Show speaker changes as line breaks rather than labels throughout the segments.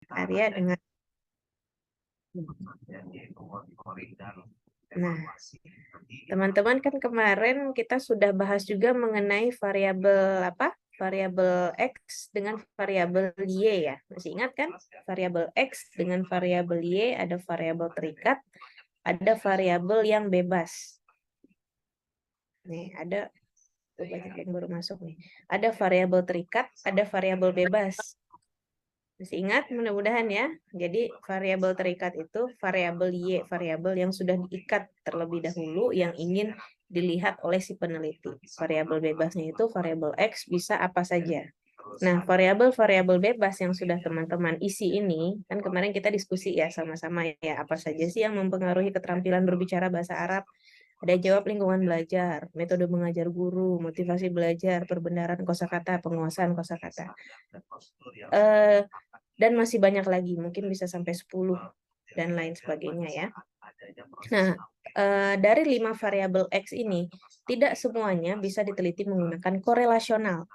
Arya dengan. Nah, teman-teman kan kemarin kita sudah bahas juga mengenai variabel apa? Variabel X dengan variabel Y ya. Masih ingat kan? Variabel X dengan variabel Y, ada variabel terikat, ada variabel yang bebas. Nih, ada banyak yang baru masuk nih. Ada variabel terikat, ada variabel bebas. Masih ingat mudah-mudahan ya. Jadi variabel terikat itu variabel Y, variabel yang sudah diikat terlebih dahulu yang ingin dilihat oleh si peneliti. Variabel bebasnya itu variabel X bisa apa saja. Nah, variabel-variabel bebas yang sudah teman-teman isi ini, kan kemarin kita diskusi ya sama-sama ya, apa saja sih yang mempengaruhi keterampilan berbicara bahasa Arab. Ada jawab lingkungan belajar, metode mengajar guru, motivasi belajar, perbenaran kosakata, penguasaan kosakata. Dan masih banyak lagi, mungkin bisa sampai 10 dan lain sebagainya ya. Nah, dari 5 variabel X ini, tidak semuanya bisa diteliti menggunakan korelasional.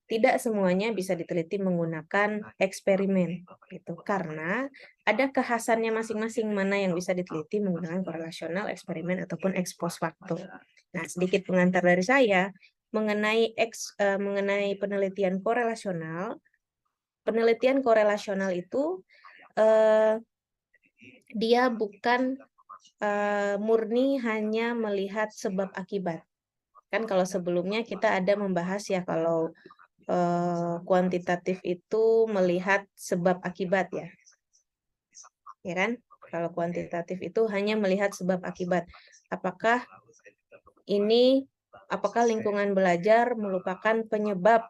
Tidak semuanya bisa diteliti menggunakan eksperimen, gitu. Karena ada kekhasannya masing-masing mana yang bisa diteliti menggunakan korelasional, eksperimen, ataupun ex post facto. Nah, sedikit pengantar dari saya mengenai penelitian korelasional. Penelitian korelasional itu dia bukan murni hanya melihat sebab akibat. Kan kalau sebelumnya kita ada membahas ya kalau kuantitatif itu melihat sebab akibat ya. Ya kan? Kalau kuantitatif itu hanya melihat sebab akibat. Apakah lingkungan belajar merupakan penyebab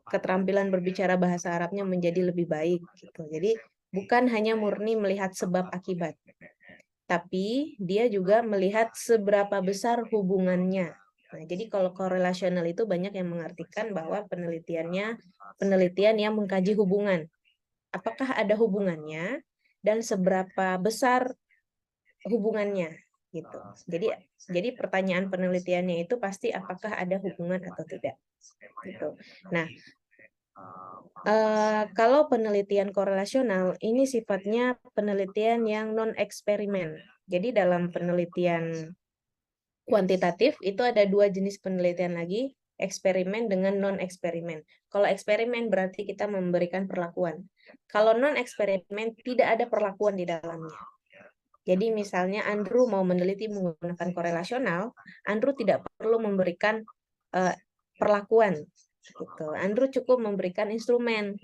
keterampilan berbicara bahasa Arabnya menjadi lebih baik gitu. Jadi bukan hanya murni melihat sebab akibat, tapi dia juga melihat seberapa besar hubungannya. Nah, jadi kalau korelasional itu banyak yang mengartikan bahwa penelitian yang mengkaji hubungan. Apakah ada hubungannya dan seberapa besar hubungannya gitu. Jadi pertanyaan penelitiannya itu pasti apakah ada hubungan atau tidak. Gitu. Nah, kalau penelitian korelasional ini sifatnya penelitian yang non eksperimen. Jadi dalam penelitian kuantitatif itu ada 2 jenis penelitian lagi, eksperimen dengan non eksperimen. Kalau eksperimen berarti kita memberikan perlakuan. Kalau non eksperimen tidak ada perlakuan di dalamnya. Jadi misalnya Andrew mau meneliti menggunakan korelasional, Andrew tidak perlu memberikan perlakuan. Gitu. Andrew cukup memberikan instrumen.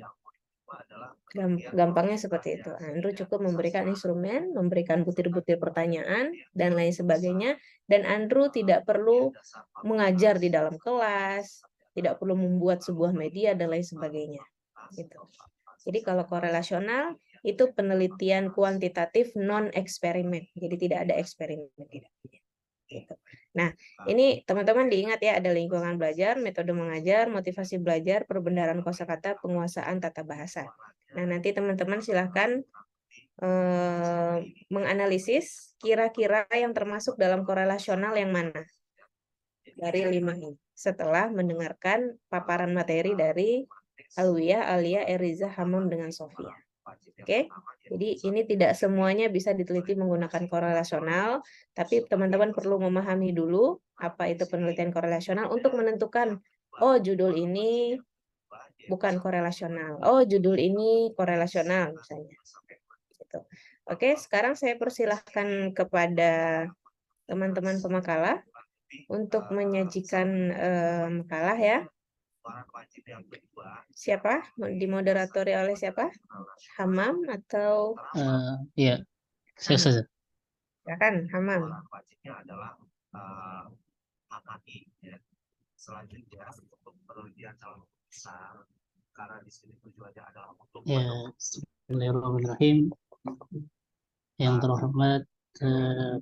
Gampangnya seperti itu. Andrew cukup memberikan instrumen, memberikan butir-butir pertanyaan, dan lain sebagainya. Dan Andrew tidak perlu mengajar di dalam kelas, tidak perlu membuat sebuah media, dan lain sebagainya. Gitu. Jadi kalau korelasional, itu penelitian kuantitatif non-eksperimen. Jadi tidak ada eksperimen. Gitu. Nah, ini teman-teman diingat ya, ada lingkungan belajar, metode mengajar, motivasi belajar, perbendaharaan kosakata, penguasaan tata bahasa. Nah, nanti teman-teman silahkan menganalisis kira-kira yang termasuk dalam korelasional yang mana dari 5 ini. Setelah mendengarkan paparan materi dari Alwiyah, Alia, Eriza, Hamam dengan Sofia. Oke, jadi ini tidak semuanya bisa diteliti menggunakan korelasional, tapi teman-teman perlu memahami dulu apa itu penelitian korelasional untuk menentukan, oh judul ini bukan korelasional, oh judul ini korelasional misalnya. Gitu. Oke, sekarang saya persilahkan kepada teman-teman pemakalah untuk menyajikan makalah ya. Siapa? Dimoderatori oleh siapa? Hamam atau
Ya, saya
Hamam?
saja.
Ya kan, Hamam.
Ya, Bismillahirrahmanirrahim. Yang terhormat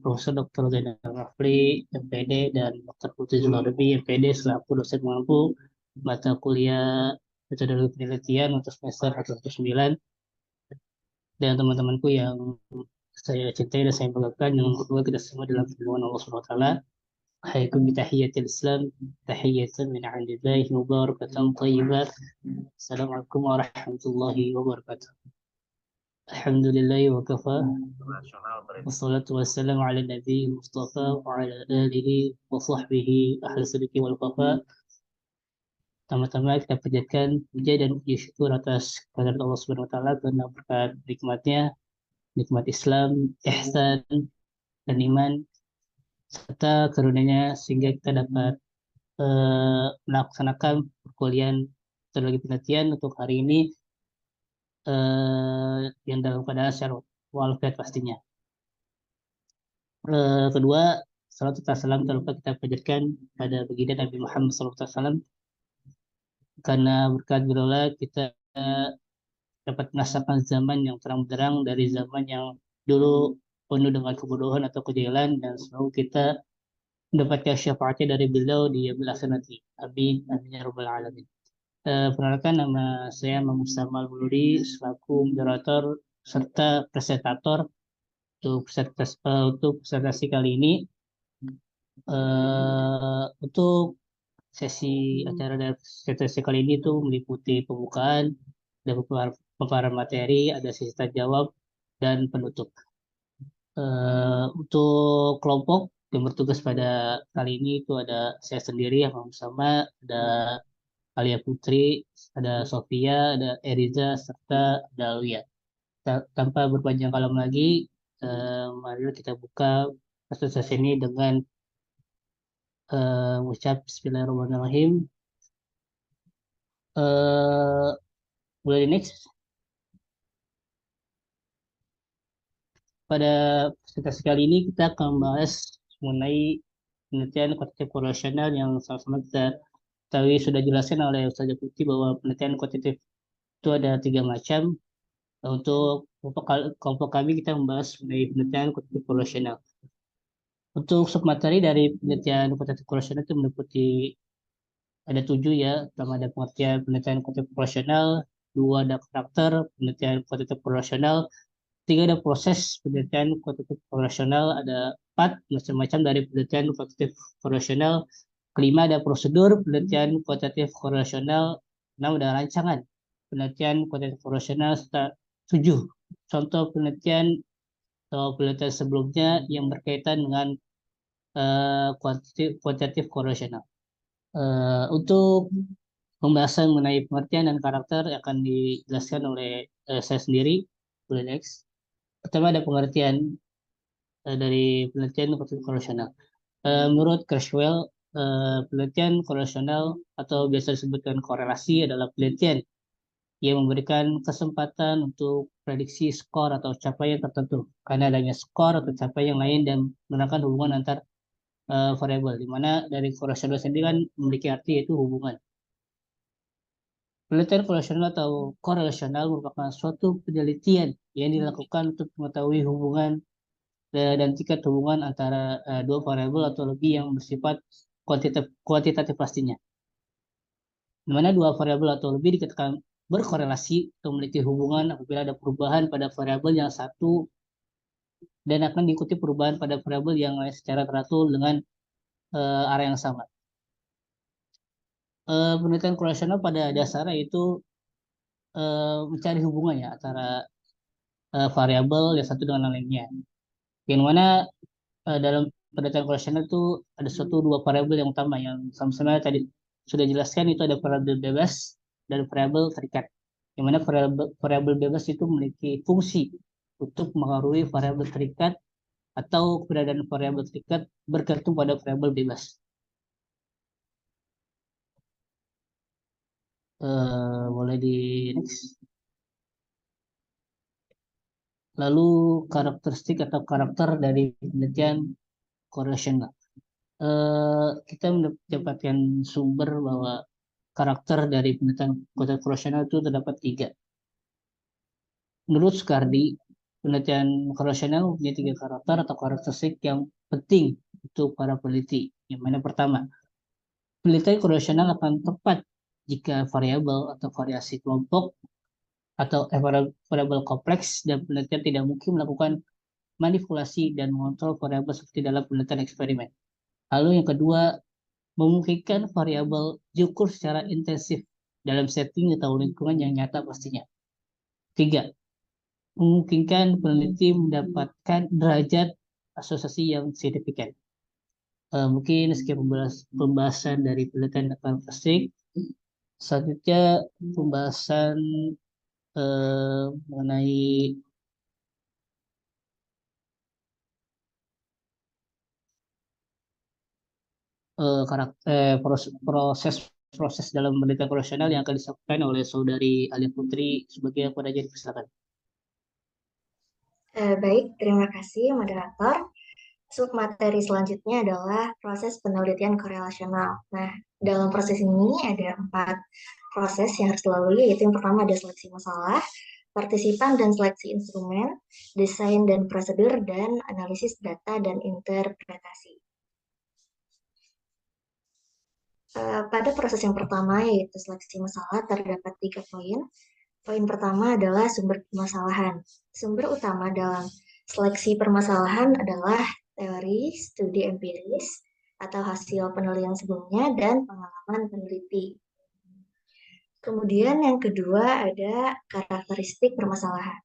Profesor Dr. Zainal Rafli, MPD, dan Dr. Putri Zularbi, MPD, selaku dosen mampu mata kuliah metode penelitian untuk semester 119, dan teman-temanku yang saya cintai dan saya banggakan, yang kedua kita semua dalam lindungan Allah SWT. أحييكم بتحية الإسلام، تحية من عند الله مباركة طيبة. السلام عليكم ورحمة الله وبركاته. الحمد لله وكفى، والصلاة والسلام على النبي المصطفى وعلى آله وصحبه أهل الصدق والوفاء. Pertama-tama kita panjatkan puja dan puji syukur atas kehadirat Allah Subhanahu wa taala karena berkat nikmatnya, nikmat Islam, ihsan dan iman serta karunia sehingga kita dapat melaksanakan perkuliahan atau lagi penelitian untuk hari ini yang dalam keadaan secara walafiat pastinya. Kedua, salat serta salam terlupa kita panjatkan pada baginda Nabi Muhammad SAW karena berkat beliau kita dapat merasakan zaman yang terang benderang dari zaman yang dulu penuh dengan kebodohan atau kejahilan, dan semoga kita mendapatkan syafaatnya dari beliau di yaumil akhir nanti. Amin, amin ya rabbal alamin. Perkenalkan, nama saya Muhammad Mustamal Muludi selaku moderator serta presentator untuk presentasi kali ini. Untuk sesi acara dan presentasi kali ini itu meliputi pembukaan dan pemaparan materi, ada sesi tanya jawab dan penutup. Untuk kelompok yang bertugas pada kali ini itu ada saya sendiri yang sama, ada Alia Putri, ada Sofia, ada Eriza, serta ada Alia. Tanpa berpanjang kalam lagi, mari kita buka presentasi ini dengan ucap Bismillahirrahmanirrahim. Boleh di next. Pada presentasi kali ini kita akan membahas mengenai penelitian kuantitatif korelasional yang sama-sama kita ketahui sudah dijelaskan oleh Ustaz Putih bahwa penelitian kuantitatif itu ada 3 macam. Untuk kelompok kami kita membahas mengenai penelitian kuantitatif korelasional. Untuk submateri dari penelitian kuantitatif korelasional itu meliputi ada 7 ya. Pertama ada pengertian penelitian kuantitatif korelasional, 2 ada karakter penelitian kuantitatif korelasional, 3 ada proses penelitian kuantitatif korelasional, ada 4 macam-macam dari penelitian kuantitatif korelasional, kelima ada prosedur penelitian kuantitatif korelasional, 6 ada rancangan penelitian kuantitatif korelasional, serta 7 contoh penelitian atau penelitian sebelumnya yang berkaitan dengan kuantitatif korelasional. Untuk pembahasan mengenai pengertian dan karakter akan dijelaskan oleh saya sendiri. Boleh next. Pertama ada pengertian dari penelitian kuantitatif korelasional. Menurut Creswell, penelitian korelasional atau biasa disebutkan korelasi adalah penelitian yang memberikan kesempatan untuk prediksi skor atau capaian tertentu karena adanya skor atau capaian yang lain dan menggunakan hubungan antar variabel, di mana dari korelasional sendiri kan memiliki arti yaitu hubungan. Penelitian korelasional atau korelasional merupakan suatu penelitian yang dilakukan untuk mengetahui hubungan dan tingkat hubungan antara dua variabel atau lebih yang bersifat kuantitatif pastinya. Di mana dua variabel atau lebih dikatakan berkorelasi atau memiliki hubungan apabila ada perubahan pada variabel yang satu dan akan diikuti perubahan pada variabel yang lain secara teratur dengan arah yang sama. Penelitian korelasional pada dasarnya itu mencari hubungannya antara variabel yang satu dengan yang lainnya. Yang mana dalam penelitian korelasional itu ada suatu dua variabel yang utama yang sama-sama tadi sudah jelaskan, itu ada variabel bebas dan variabel terikat. Yang mana variabel bebas itu memiliki fungsi untuk mengaruhi variabel terikat atau keberadaan variabel terikat bergantung pada variabel bebas. Boleh di next. Lalu karakteristik atau karakter dari penelitian korelasional. Kita mendapatkan sumber bahwa karakter dari penelitian kuantitatif korelasional itu terdapat 3. Menurut Scardi, penelitian korelasional punya 3 karakter atau karakteristik yang penting untuk para peneliti. Yang mana pertama, penelitian korelasional akan tepat jika variabel atau variasi kelompok atau variabel kompleks dan penelitian tidak mungkin melakukan manipulasi dan mengontrol variabel seperti dalam penelitian eksperimen. Lalu yang kedua, memungkinkan variabel diukur secara intensif dalam setting atau lingkungan yang nyata pastinya. Tiga, memungkinkan peneliti mendapatkan derajat asosiasi yang signifikan. Mungkin sekian pembahasan dari penelitian karakteristik. Selanjutnya pembahasan mengenai proses proses dalam penelitian profesional yang akan disampaikan oleh saudari Alia Putri sebagai apa aja dipersilakan.
Baik, terima kasih moderator. Submateri selanjutnya adalah proses penelitian korelasional. Nah, dalam proses ini ada 4 proses yang harus dilalui, yaitu yang pertama ada seleksi masalah, partisipan dan seleksi instrumen, desain dan prosedur, dan analisis data dan interpretasi. Pada proses yang pertama, yaitu seleksi masalah, terdapat 3 poin. Poin pertama adalah sumber permasalahan. Sumber utama dalam seleksi permasalahan adalah teori, studi empiris, atau hasil penelitian sebelumnya, dan pengalaman peneliti. Kemudian yang kedua ada karakteristik permasalahan.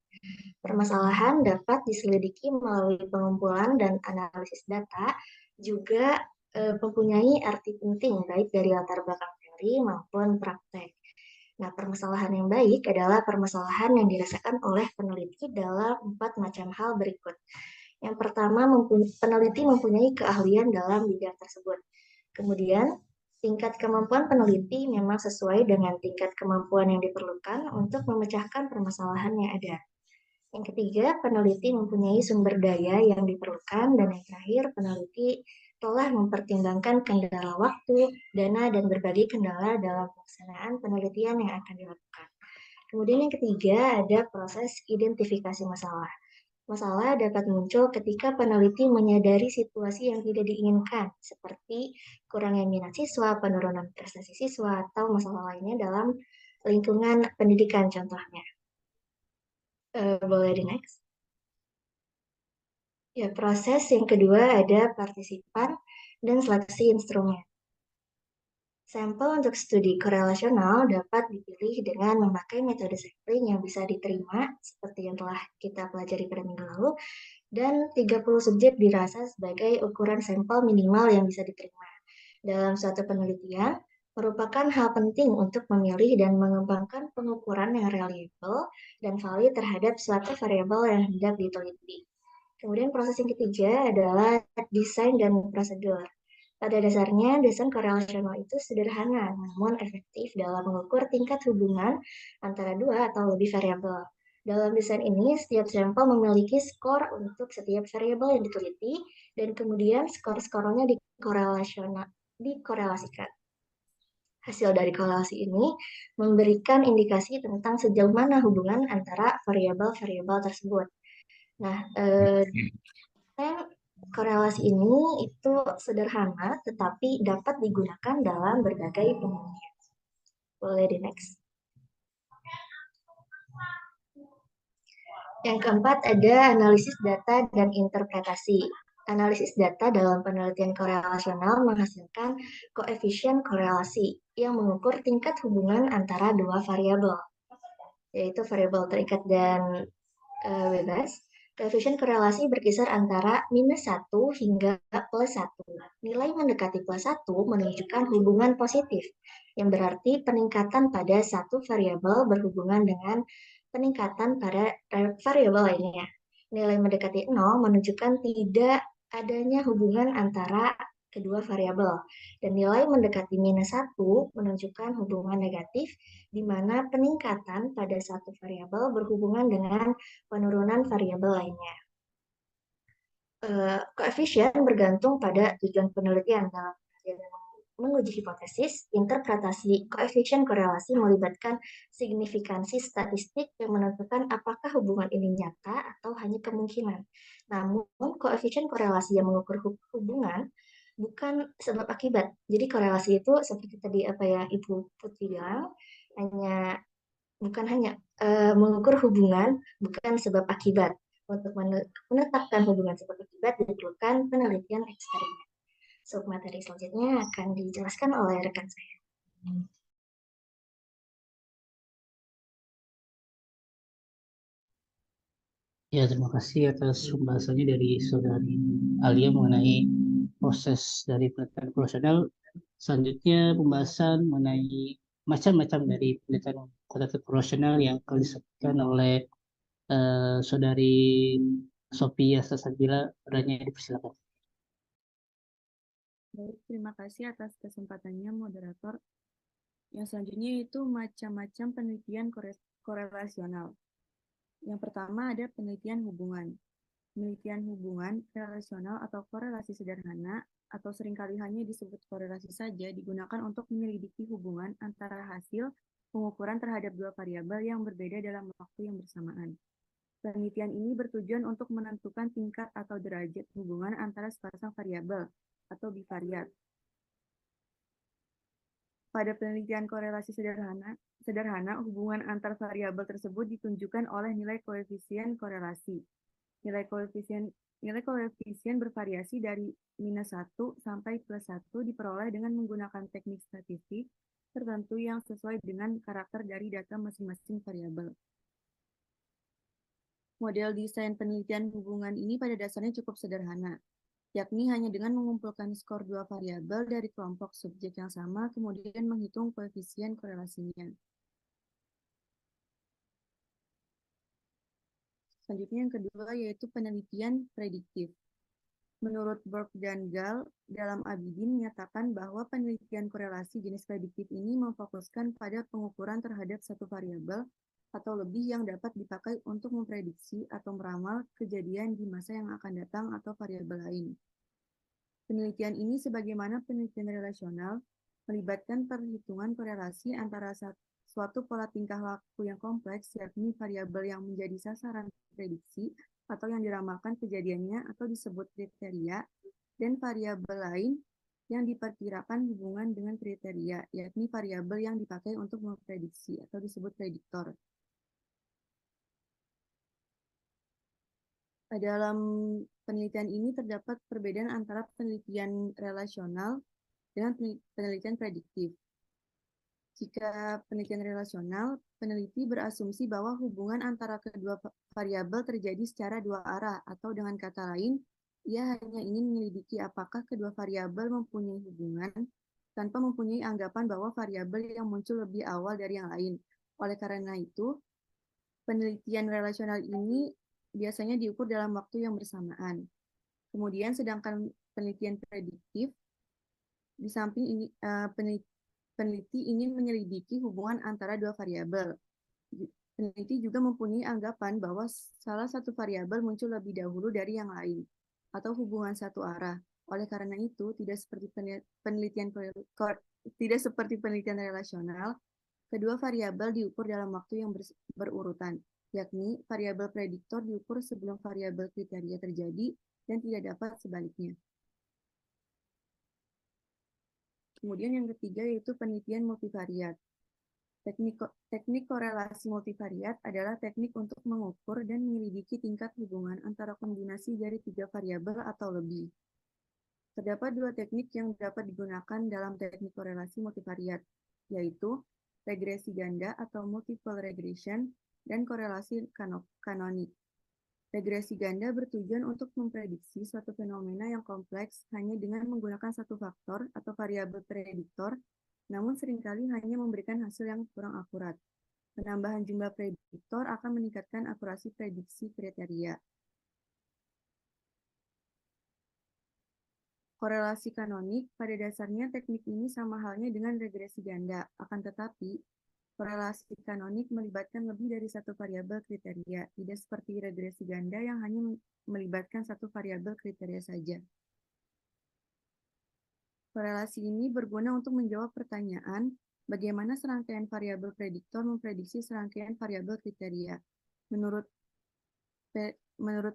Permasalahan dapat diselidiki melalui pengumpulan dan analisis data, juga mempunyai arti penting baik dari latar belakang teori maupun praktek. Nah, permasalahan yang baik adalah permasalahan yang dirasakan oleh peneliti dalam 4 macam hal berikut. Yang pertama, peneliti mempunyai keahlian dalam bidang tersebut. Kemudian, tingkat kemampuan peneliti memang sesuai dengan tingkat kemampuan yang diperlukan untuk memecahkan permasalahan yang ada. Yang ketiga, peneliti mempunyai sumber daya yang diperlukan. Dan yang terakhir, peneliti telah mempertimbangkan kendala waktu, dana, dan berbagai kendala dalam pelaksanaan penelitian yang akan dilakukan. Kemudian yang ketiga, ada proses identifikasi masalah. Masalah dapat muncul ketika peneliti menyadari situasi yang tidak diinginkan, seperti kurangnya minat siswa, penurunan prestasi siswa, atau masalah lainnya dalam lingkungan pendidikan contohnya. Boleh di next? Ya, proses yang kedua ada partisipan dan seleksi instrumen. Sampel untuk studi korelasional dapat dipilih dengan memakai metode sampling yang bisa diterima, seperti yang telah kita pelajari pada minggu lalu, dan 30 subjek dirasa sebagai ukuran sampel minimal yang bisa diterima. Dalam suatu penelitian, merupakan hal penting untuk memilih dan mengembangkan pengukuran yang reliable dan valid terhadap suatu variabel yang hendak diteliti. Kemudian proses yang ketiga adalah desain dan prosedur. Pada dasarnya, desain korelasional itu sederhana, namun efektif dalam mengukur tingkat hubungan antara dua atau lebih variabel. Dalam desain ini, setiap sampel memiliki skor untuk setiap variabel yang diteliti, dan kemudian skor-skornya dikorelasikan. Hasil dari korelasi ini memberikan indikasi tentang sejauh mana hubungan antara variabel-variabel tersebut. Nah, korelasi ini itu sederhana, tetapi dapat digunakan dalam berbagai penelitian. Boleh di next. Yang keempat ada analisis data dan interpretasi. Analisis data dalam penelitian korelasional menghasilkan koefisien korelasi yang mengukur tingkat hubungan antara dua variabel, yaitu variabel terikat dan bebas. Koefisien korelasi berkisar antara -1 hingga +1. Nilai mendekati +1 menunjukkan hubungan positif, yang berarti peningkatan pada satu variabel berhubungan dengan peningkatan pada variabel lainnya. Nilai mendekati 0 menunjukkan tidak adanya hubungan antara kedua variabel. Dan nilai mendekati -1 menunjukkan hubungan negatif, di mana peningkatan pada satu variabel berhubungan dengan penurunan variabel lainnya. Koefisien bergantung pada tujuan penelitian. Dalam menguji hipotesis, interpretasi koefisien korelasi melibatkan signifikansi statistik yang menentukan apakah hubungan ini nyata atau hanya kemungkinan. Namun, koefisien korelasi yang mengukur hubungan bukan sebab akibat. Jadi korelasi itu seperti tadi apa ya Ibu Putri bilang, bukan hanya mengukur hubungan, bukan sebab akibat. Untuk menetapkan hubungan sebab akibat diperlukan penelitian eksperimen. Submateri selanjutnya akan dijelaskan oleh rekan saya.
Ya, terima kasih atas pembahasannya dari Saudari Alia mengenai proses dari penelitian profesional. Selanjutnya pembahasan mengenai macam-macam dari penelitian kualitatif profesional yang akan disampaikan oleh Saudari Sophia Sasabila. Beranya dipersilakan.
Baik, terima kasih atas kesempatannya, moderator. Yang selanjutnya itu macam-macam penelitian korelasional. Yang pertama ada penelitian hubungan. Penelitian hubungan relasional atau korelasi sederhana atau seringkali hanya disebut korelasi saja digunakan untuk menyelidiki hubungan antara hasil pengukuran terhadap dua variabel yang berbeda dalam waktu yang bersamaan. Penelitian ini bertujuan untuk menentukan tingkat atau derajat hubungan antara sepasang variabel atau bivariat. Pada penelitian korelasi sederhana, hubungan antar variabel tersebut ditunjukkan oleh nilai koefisien korelasi. Nilai koefisien bervariasi dari -1 sampai +1 diperoleh dengan menggunakan teknik statistik tertentu yang sesuai dengan karakter dari data masing-masing variabel. Model desain penelitian hubungan ini pada dasarnya cukup sederhana, yakni hanya dengan mengumpulkan skor dua variabel dari kelompok subjek yang sama, kemudian menghitung koefisien korelasinya. Selanjutnya yang kedua yaitu penelitian prediktif. Menurut Burke dan Gall, dalam Abidin menyatakan bahwa penelitian korelasi jenis prediktif ini memfokuskan pada pengukuran terhadap satu variabel atau lebih yang dapat dipakai untuk memprediksi atau meramal kejadian di masa yang akan datang atau variabel lain. Penelitian ini sebagaimana penelitian relasional melibatkan perhitungan korelasi antara suatu pola tingkah laku yang kompleks, yakni variabel yang menjadi sasaran prediksi atau yang diramalkan kejadiannya atau disebut kriteria, dan variabel lain yang diperkirakan hubungan dengan kriteria, yakni variabel yang dipakai untuk memprediksi atau disebut prediktor. Dalam penelitian ini terdapat perbedaan antara penelitian relasional dengan penelitian prediktif. Jika penelitian relasional, peneliti berasumsi bahwa hubungan antara kedua variabel terjadi secara dua arah, atau dengan kata lain, ia hanya ingin menyelidiki apakah kedua variabel mempunyai hubungan tanpa mempunyai anggapan bahwa variabel yang muncul lebih awal dari yang lain. Oleh karena itu, penelitian relasional ini biasanya diukur dalam waktu yang bersamaan. Kemudian sedangkan penelitian prediktif, di samping ini peneliti ingin menyelidiki hubungan antara dua variabel. Peneliti juga mempunyai anggapan bahwa salah satu variabel muncul lebih dahulu dari yang lain, atau hubungan satu arah. Oleh karena itu, tidak seperti penelitian relasional, kedua variabel diukur dalam waktu yang berurutan, yakni variabel prediktor diukur sebelum variabel kriteria terjadi dan tidak dapat sebaliknya. Kemudian yang ketiga yaitu penelitian multivariat. Teknik korelasi multivariat adalah teknik untuk mengukur dan menyelidiki tingkat hubungan antara kombinasi dari tiga variabel atau lebih. Terdapat dua teknik yang dapat digunakan dalam teknik korelasi multivariat, yaitu regresi ganda atau multiple regression dan korelasi kanonik. Regresi ganda bertujuan untuk memprediksi suatu fenomena yang kompleks hanya dengan menggunakan satu faktor atau variabel prediktor, namun seringkali hanya memberikan hasil yang kurang akurat. Penambahan jumlah prediktor akan meningkatkan akurasi prediksi kriteria. Korelasi kanonik, pada dasarnya teknik ini sama halnya dengan regresi ganda, akan tetapi korelasi kanonik melibatkan lebih dari satu variabel kriteria, tidak seperti regresi ganda yang hanya melibatkan satu variabel kriteria saja. Korelasi ini berguna untuk menjawab pertanyaan, bagaimana serangkaian variabel prediktor memprediksi serangkaian variabel kriteria. Menurut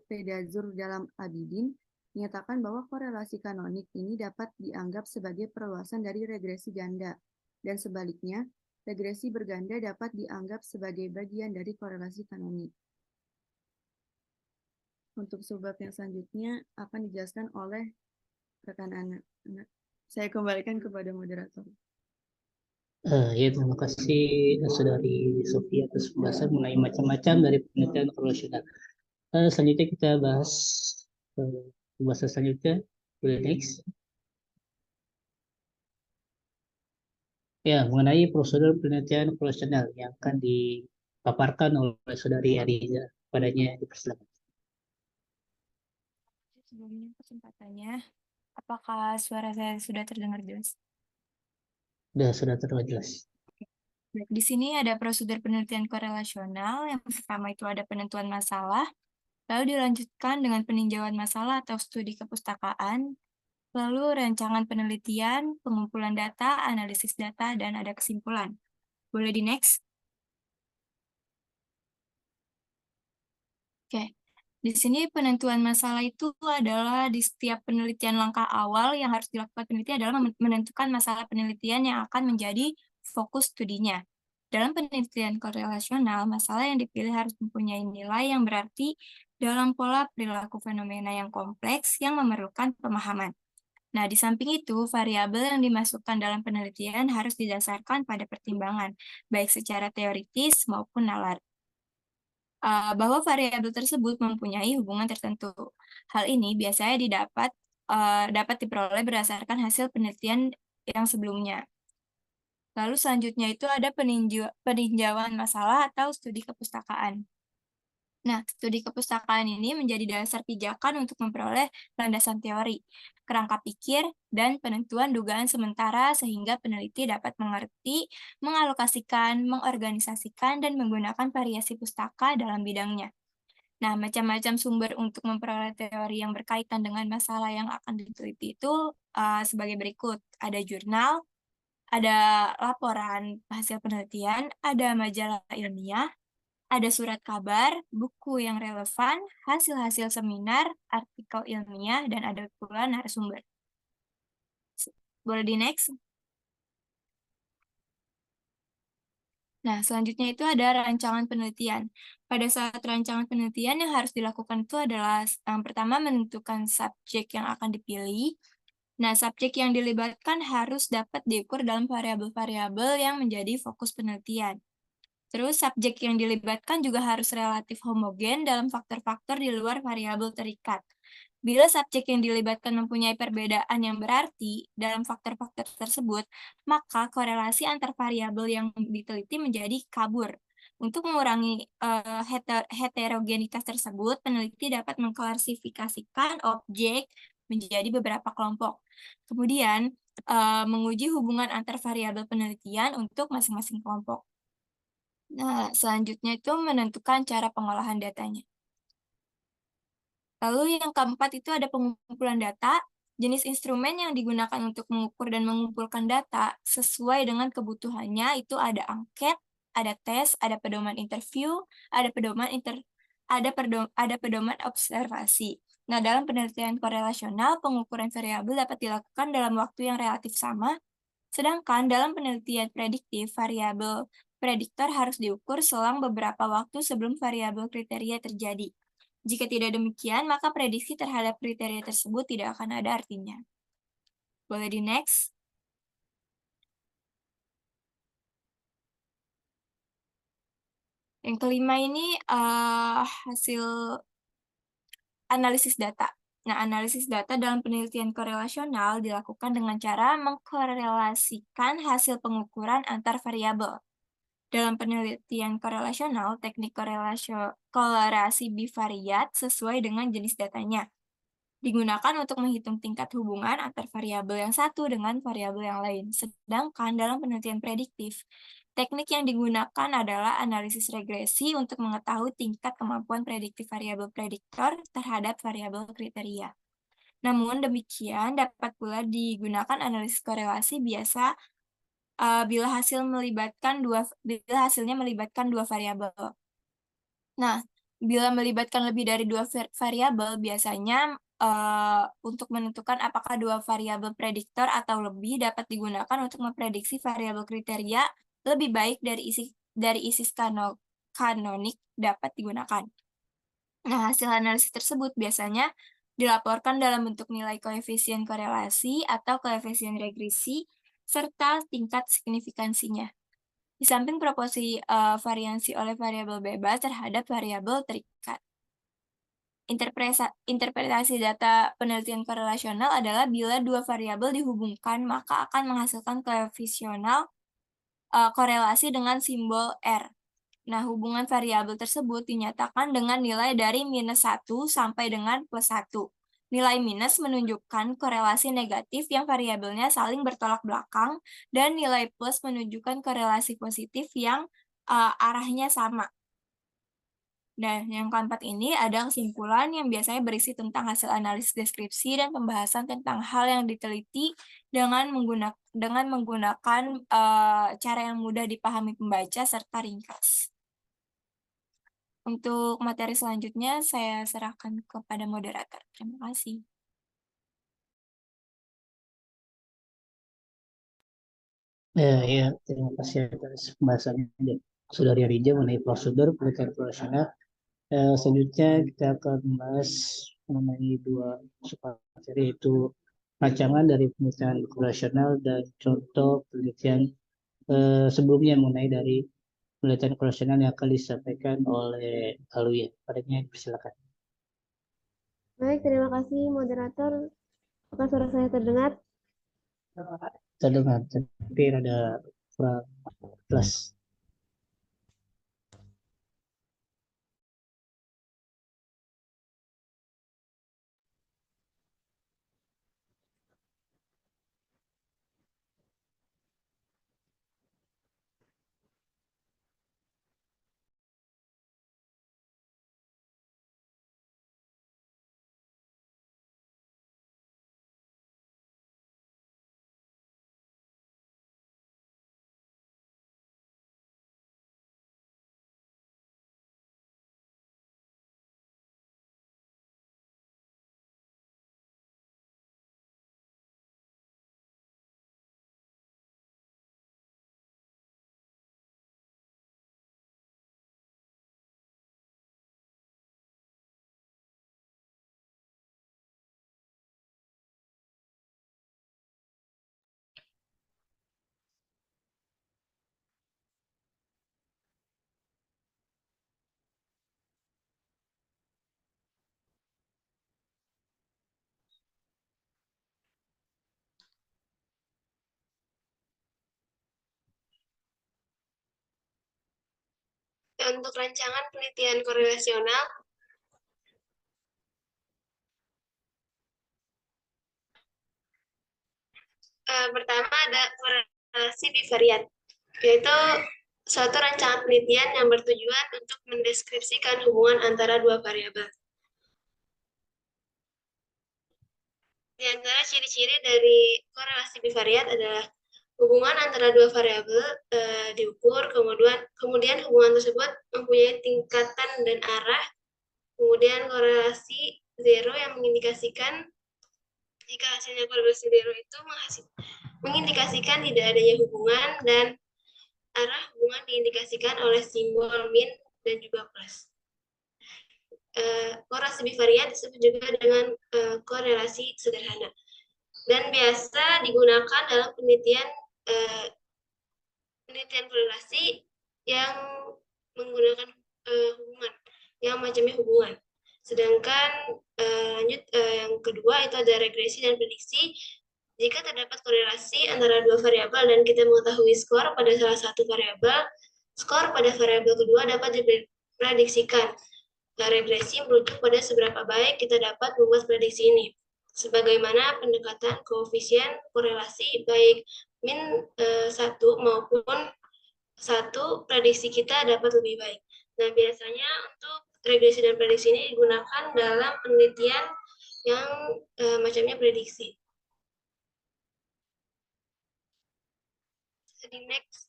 Pedazur dalam Abidin, menyatakan bahwa korelasi kanonik ini dapat dianggap sebagai perluasan dari regresi ganda, dan sebaliknya, regresi berganda dapat dianggap sebagai bagian dari korelasi kanonik. Untuk subbab yang selanjutnya akan dijelaskan oleh rekan Ana. Nah, saya kembalikan kepada moderator.
Ya, terima kasih Saudari Sofia atas pembahasan mengenai macam-macam dari penelitian korelasional. Selanjutnya kita bahas pembahasan selanjutnya. Boleh next. Ya, mengenai prosedur penelitian korelasional yang akan dipaparkan oleh Saudari Ariza. Padanya dipersilakan.
Sebelumnya kesempatannya, apakah suara saya sudah terdengar jelas?
Sudah terdengar jelas.
Baik, di sini ada prosedur penelitian korelasional. Yang pertama itu ada penentuan masalah, lalu dilanjutkan dengan peninjauan masalah atau studi kepustakaan, lalu rancangan penelitian, pengumpulan data, analisis data, dan ada kesimpulan. Boleh di next? Oke. Di sini penentuan masalah itu adalah di setiap penelitian langkah awal yang harus dilakukan peneliti adalah menentukan masalah penelitian yang akan menjadi fokus studinya. Dalam penelitian korelasional, masalah yang dipilih harus mempunyai nilai yang berarti dalam pola perilaku fenomena yang kompleks yang memerlukan pemahaman. Nah, di samping itu, variabel yang dimasukkan dalam penelitian harus didasarkan pada pertimbangan, baik secara teoritis maupun nalar. Bahwa variabel tersebut mempunyai hubungan tertentu. Hal ini biasanya dapat diperoleh berdasarkan hasil penelitian yang sebelumnya. Lalu selanjutnya itu ada peninjauan masalah atau studi kepustakaan. Nah, studi kepustakaan ini menjadi dasar pijakan untuk memperoleh landasan teori, kerangka pikir, dan penentuan dugaan sementara sehingga peneliti dapat mengerti, mengalokasikan, mengorganisasikan, dan menggunakan variasi pustaka dalam bidangnya. Nah, macam-macam sumber untuk memperoleh teori yang berkaitan dengan masalah yang akan diteliti itu sebagai berikut. Ada jurnal, ada laporan hasil penelitian, ada majalah ilmiah, ada surat kabar, buku yang relevan, hasil-hasil seminar, artikel ilmiah, dan ada pula narasumber. Boleh di next? Nah, selanjutnya itu ada rancangan penelitian. Pada saat rancangan penelitian yang harus dilakukan itu adalah yang pertama menentukan subjek yang akan dipilih. Nah, subjek yang dilibatkan harus dapat diukur dalam variabel-variabel yang menjadi fokus penelitian. Terus, subjek yang dilibatkan juga harus relatif homogen dalam faktor-faktor di luar variabel terikat. Bila subjek yang dilibatkan mempunyai perbedaan yang berarti dalam faktor-faktor tersebut, maka korelasi antar variabel yang diteliti menjadi kabur. Untuk mengurangi heterogenitas tersebut, peneliti dapat mengklasifikasikan objek menjadi beberapa kelompok. Kemudian, menguji hubungan antar variabel penelitian untuk masing-masing kelompok. Nah, selanjutnya itu menentukan cara pengolahan datanya. Lalu yang keempat itu ada pengumpulan data. Jenis instrumen yang digunakan untuk mengukur dan mengumpulkan data sesuai dengan kebutuhannya itu ada angket, ada tes, ada pedoman interview, ada pedoman observasi. Nah, dalam penelitian korelasional, pengukuran variabel dapat dilakukan dalam waktu yang relatif sama, sedangkan dalam penelitian prediktif, variabel prediktor harus diukur selang beberapa waktu sebelum variabel kriteria terjadi. Jika tidak demikian, maka prediksi terhadap kriteria tersebut tidak akan ada artinya. Boleh di next? Yang kelima ini hasil analisis data. Nah, analisis data dalam penelitian korelasional dilakukan dengan cara mengkorelasikan hasil pengukuran antar variabel. Dalam penelitian korelasional, teknik korelasi bivariat sesuai dengan jenis datanya. Digunakan untuk menghitung tingkat hubungan antar variabel yang satu dengan variabel yang lain. Sedangkan dalam penelitian prediktif, teknik yang digunakan adalah analisis regresi untuk mengetahui tingkat kemampuan prediktif variabel prediktor terhadap variabel kriteria. Namun demikian, dapat pula digunakan analisis korelasi biasa bila hasilnya melibatkan dua variabel. Nah, bila melibatkan lebih dari dua variabel, biasanya untuk menentukan apakah dua variabel prediktor atau lebih dapat digunakan untuk memprediksi variabel kriteria lebih baik dari isi kanonik dapat digunakan. Nah, hasil analisis tersebut biasanya dilaporkan dalam bentuk nilai koefisien korelasi atau koefisien regresi, serta tingkat signifikansinya. Di samping proporsi variansi oleh variabel bebas terhadap variabel terikat. Interpretasi data penelitian korelasional adalah bila dua variabel dihubungkan, maka akan menghasilkan koefisional korelasi dengan simbol R. Nah, hubungan variabel tersebut dinyatakan dengan nilai dari -1 sampai dengan +1. Nilai minus menunjukkan korelasi negatif yang variabelnya saling bertolak belakang, dan nilai plus menunjukkan korelasi positif yang arahnya sama. Nah, yang keempat ini ada kesimpulan yang biasanya berisi tentang hasil analisis deskripsi dan pembahasan tentang hal yang diteliti dengan menggunakan cara yang mudah dipahami pembaca serta ringkas. Untuk materi selanjutnya, saya serahkan kepada moderator. Terima kasih.
Ya, terima kasih atas pembahasannya Saudari Rija mengenai prosedur penelitian korelasional. Selanjutnya kita akan membahas mengenai dua submateri, yaitu rancangan dari penelitian korelasional dan contoh penelitian sebelumnya mengenai dari penelitian korelasional yang akan disampaikan oleh Alwi. Padanya dipersilakan.
Baik, terima kasih moderator. Apakah suara saya terdengar?
Terdengar, tapi ada kurang jelas.
Untuk rancangan penelitian korelasional, pertama ada korelasi bivariat, yaitu suatu rancangan penelitian yang bertujuan untuk mendeskripsikan hubungan antara dua variabel. Di antara ciri-ciri dari korelasi bivariat adalah hubungan antara dua variabel diukur, kemudian hubungan tersebut mempunyai tingkatan dan arah, kemudian korelasi zero yang mengindikasikan jika hasilnya korelasi zero itu mengindikasikan tidak adanya hubungan, dan arah hubungan diindikasikan oleh simbol min dan juga plus. Korelasi bivariat disebut juga dengan korelasi sederhana dan biasa digunakan dalam penelitian korelasi yang menggunakan hubungan, yang macamnya hubungan. Sedangkan yang kedua itu ada regresi dan prediksi. Jika terdapat korelasi antara dua variabel dan kita mengetahui skor pada salah satu variabel, skor pada variabel kedua dapat diprediksikan. Regresi merujuk pada seberapa baik kita dapat membuat prediksi ini. Sebagaimana pendekatan koefisien korelasi baik min 1 maupun 1, prediksi kita dapat lebih baik. Nah, biasanya untuk regresi dan prediksi ini digunakan dalam penelitian yang macamnya prediksi. Jadi next.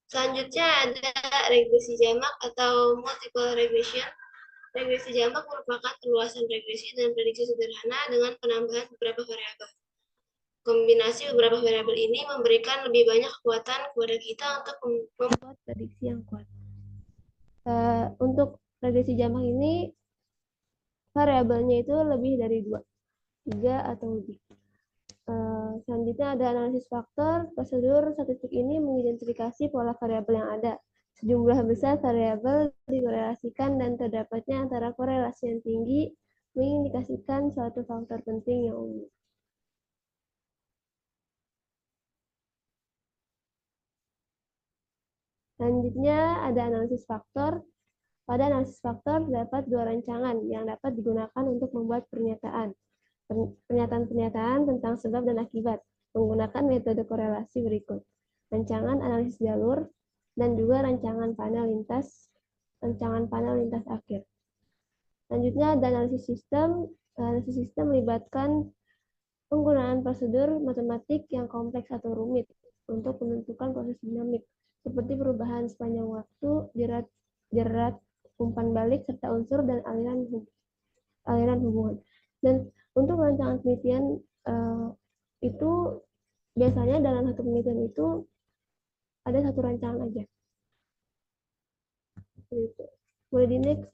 Selanjutnya ada regresi jamak atau multiple regression. Regresi jamak merupakan perluasan regresi dan prediksi sederhana dengan penambahan beberapa variabel. Kombinasi beberapa variabel ini memberikan lebih banyak kekuatan kepada kita untuk membuat prediksi yang kuat. Untuk regresi jamak ini
variabelnya itu lebih dari 3 atau lebih. Selanjutnya ada analisis faktor. Prosedur statistik ini mengidentifikasi pola variabel yang ada. Sejumlah besar variabel dikorelasikan dan terdapatnya antara korelasi yang tinggi mengindikasikan suatu faktor penting yang umum. Selanjutnya ada analisis faktor. Pada analisis faktor terdapat 2 rancangan yang dapat digunakan untuk membuat pernyataan. Pernyataan-pernyataan tentang sebab dan akibat menggunakan metode korelasi berikut. Rancangan analisis jalur dan juga rancangan panel lintas akhir. Selanjutnya ada analisis sistem. Analisis sistem melibatkan penggunaan prosedur matematik yang kompleks atau rumit untuk menentukan proses dinamik seperti perubahan sepanjang waktu, jerat, umpan balik, serta unsur dan aliran hubungan. Dan untuk rancangan penelitian itu biasanya dalam satu penelitian itu ada 1 rancangan aja. Boleh di next.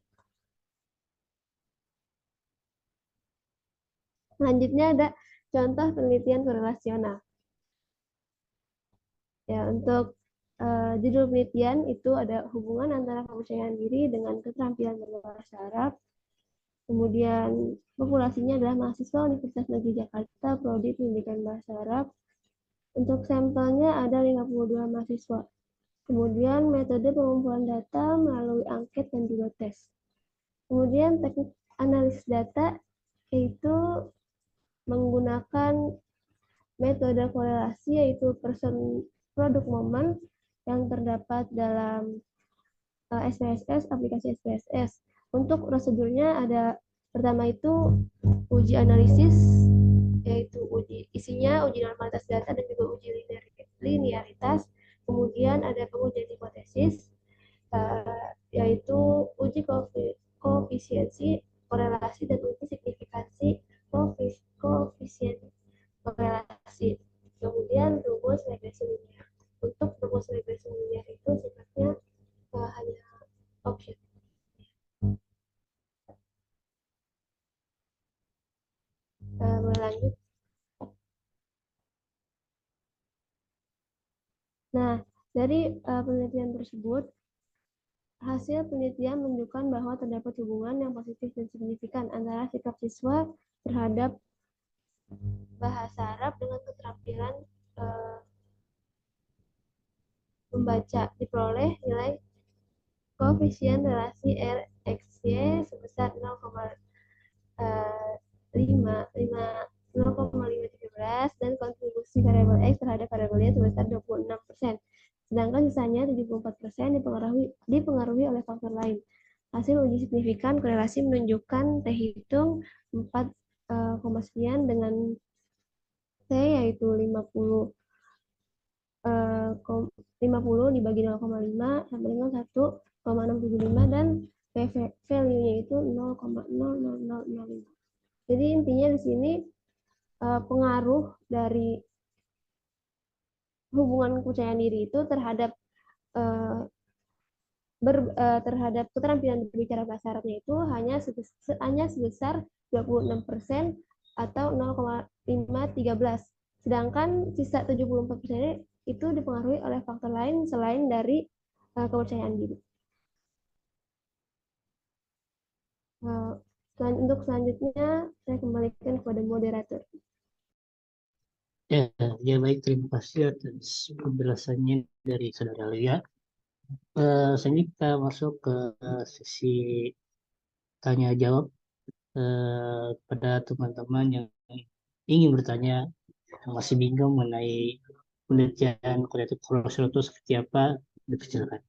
Selanjutnya ada contoh penelitian korelasional. Ya, untuk judul penelitian itu ada hubungan antara kepercayaan diri dengan keterampilan berbahasa Arab. Kemudian populasinya adalah mahasiswa Universitas Negeri Jakarta, Prodi Pendidikan Bahasa Arab. Untuk sampelnya ada 52 mahasiswa. Kemudian metode pengumpulan data melalui angket dan juga tes. Kemudian teknik analisis data yaitu menggunakan metode korelasi yaitu person product moment yang terdapat dalam SPSS, aplikasi SPSS. Untuk prosedurnya ada pertama itu uji analisis, yaitu isinya uji normalitas data dan juga uji linearitas. Kemudian ada pengujian hipotesis, yaitu uji koefisiensi korelasi dan uji signifikansi koefisien korelasi. Kemudian rumus regresi linear. Untuk rumus regresi linear itu sifatnya hanya option. Berlanjut. Nah, dari penelitian tersebut, hasil penelitian menunjukkan bahwa terdapat hubungan yang positif dan signifikan antara sikap siswa terhadap bahasa Arab dengan keterampilan membaca. Diperoleh nilai koefisien relasi RXY sebesar 0,513 dan kontribusi variabel X terhadap variabel Y sebesar 26%. Sedangkan sisanya 74% dipengaruhi oleh faktor lain. Hasil uji signifikan korelasi menunjukkan T hitung 4,9 dengan T yaitu 50 dibagi 0,5 sama dengan 1,675 dan value-nya itu 0,00005. Jadi intinya di sini pengaruh dari hubungan kepercayaan diri itu terhadap terhadap keterampilan berbicara bahasa Arabnya itu hanya sebesar 26% atau 0,513. Sedangkan sisa 74% itu dipengaruhi oleh faktor lain selain dari kepercayaan diri. Untuk selanjutnya saya kembalikan kepada moderator.
Ya baik, terima kasih atas penjelasannya dari Saudara Lia. Selanjutnya kita masuk ke sesi tanya jawab pada teman-teman yang ingin bertanya, yang masih bingung mengenai penelitian kualitatif korelasional itu seperti apa, dipersilakan.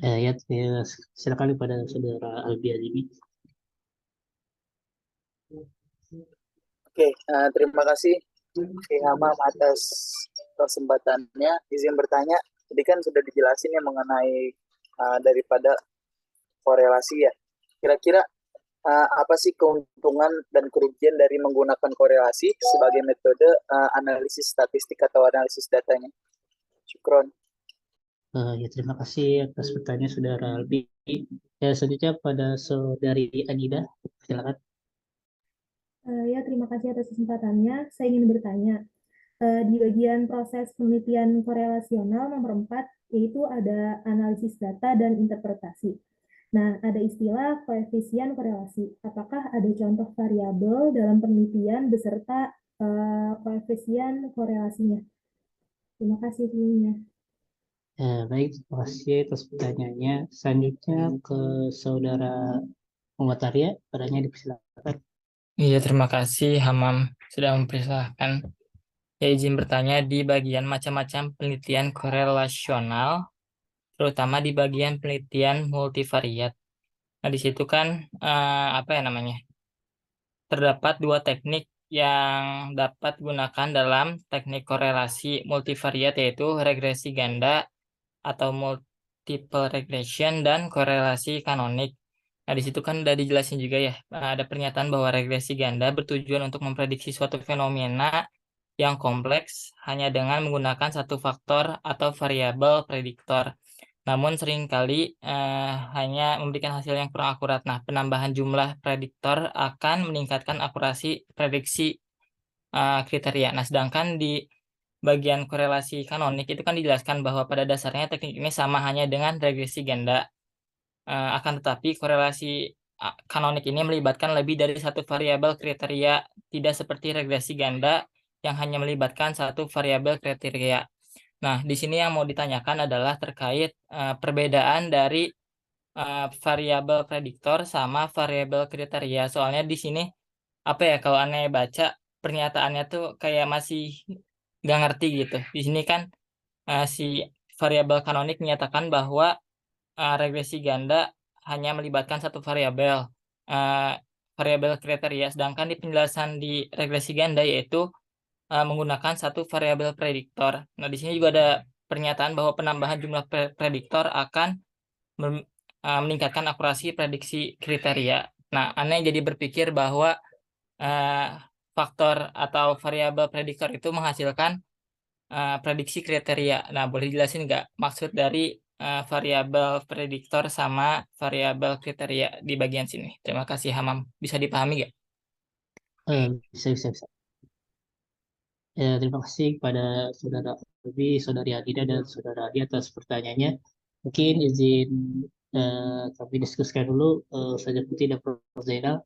Ya, silakan kepada Saudara Albi Azimi.
Oke, terima kasih Hamam atas kesempatannya. Izin bertanya, tadi kan sudah dijelasin ya mengenai daripada korelasi ya. Kira-kira apa sih keuntungan dan kerugian dari menggunakan korelasi sebagai metode analisis statistik atau analisis datanya? Syukron.
Ya, terima kasih atas pertanyaan Saudara Albi. Ya, selanjutnya pada Saudari Anida, silakan.
Ya, terima kasih atas kesempatannya. Saya ingin bertanya, di bagian proses penelitian korelasional nomor 4, yaitu ada analisis data dan interpretasi. Nah, ada istilah koefisien korelasi. Apakah ada contoh variabel dalam penelitian beserta koefisien korelasinya? Terima kasih sebelumnya.
Baik, terima kasih atas pertanyaannya. Selanjutnya ke Saudara Muhammad Arya, padanya dipersilakan.
Iya, terima kasih Hamam sudah mempersilahkan. Ya, izin bertanya di bagian macam-macam penelitian korelasional, terutama di bagian penelitian multivariat. Nah, di situ kan apa ya namanya? Terdapat dua teknik yang dapat digunakan dalam teknik korelasi multivariat, yaitu regresi ganda atau multiple regression dan korelasi kanonik. Nah, di situ kan udah dijelasin juga ya, ada pernyataan bahwa regresi ganda bertujuan untuk memprediksi suatu fenomena yang kompleks hanya dengan menggunakan satu faktor atau variabel prediktor. Namun seringkali hanya memberikan hasil yang kurang akurat. Nah, penambahan jumlah prediktor akan meningkatkan akurasi prediksi kriteria. Nah, sedangkan di bagian korelasi kanonik itu kan dijelaskan bahwa pada dasarnya teknik ini sama hanya dengan regresi ganda. Akan tetapi korelasi kanonik ini melibatkan lebih dari satu variabel kriteria, tidak seperti regresi ganda yang hanya melibatkan satu variabel kriteria. Nah, di sini yang mau ditanyakan adalah terkait perbedaan dari variabel prediktor sama variabel kriteria. Soalnya di sini apa ya, kalau aneh baca pernyataannya tuh kayak masih nggak ngerti gitu. Di sini kan si variabel kanonik menyatakan bahwa regresi ganda hanya melibatkan satu variabel, uh, variabel kriteria, sedangkan di penjelasan di regresi ganda yaitu menggunakan satu variabel prediktor. Nah, di sini juga ada pernyataan bahwa penambahan jumlah prediktor akan meningkatkan akurasi prediksi kriteria. Nah, aneh jadi berpikir bahwa uh, faktor atau variabel prediktor itu menghasilkan prediksi kriteria. Nah, boleh dijelasin nggak maksud dari variabel prediktor sama variabel kriteria di bagian sini? Terima kasih, Hamam. Bisa dipahami nggak?
Bisa. Ya, terima kasih kepada Saudara Albi, Saudari Adida, dan Saudara Adi atas pertanyaannya. Mungkin izin kami diskusikan dulu saja Putih dan Prof. Zainal.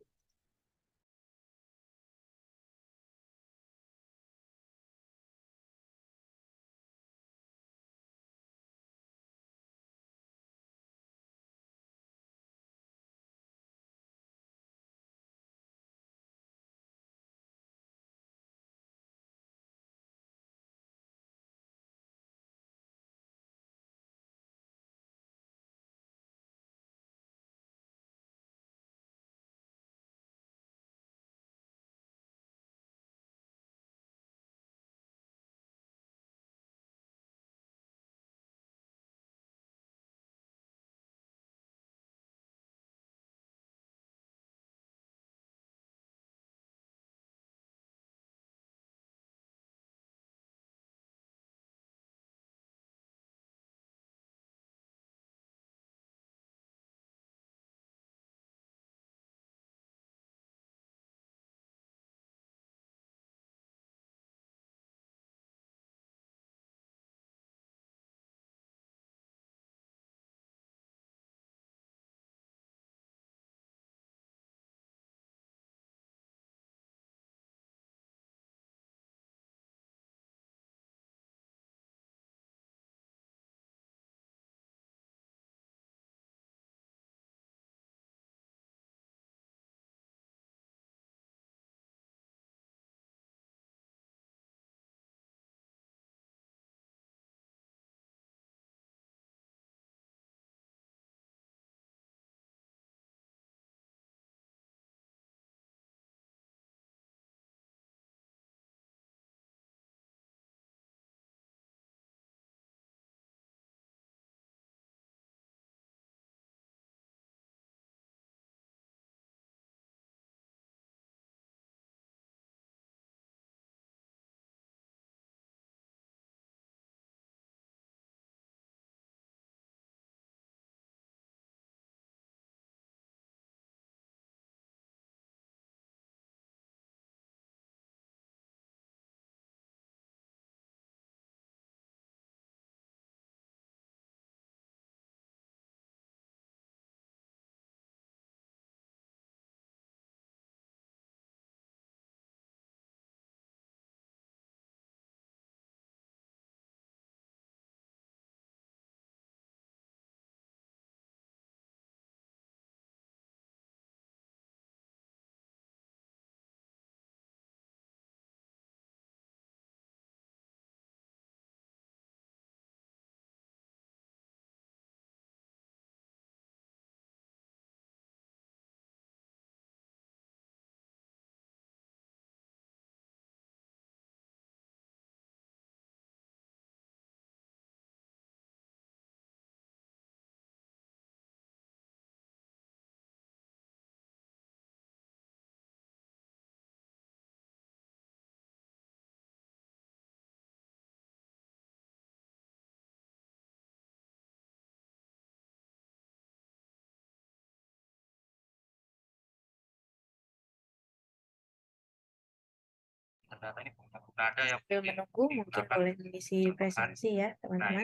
Sambil menunggu mungkin boleh mengisi presensi ya teman-teman.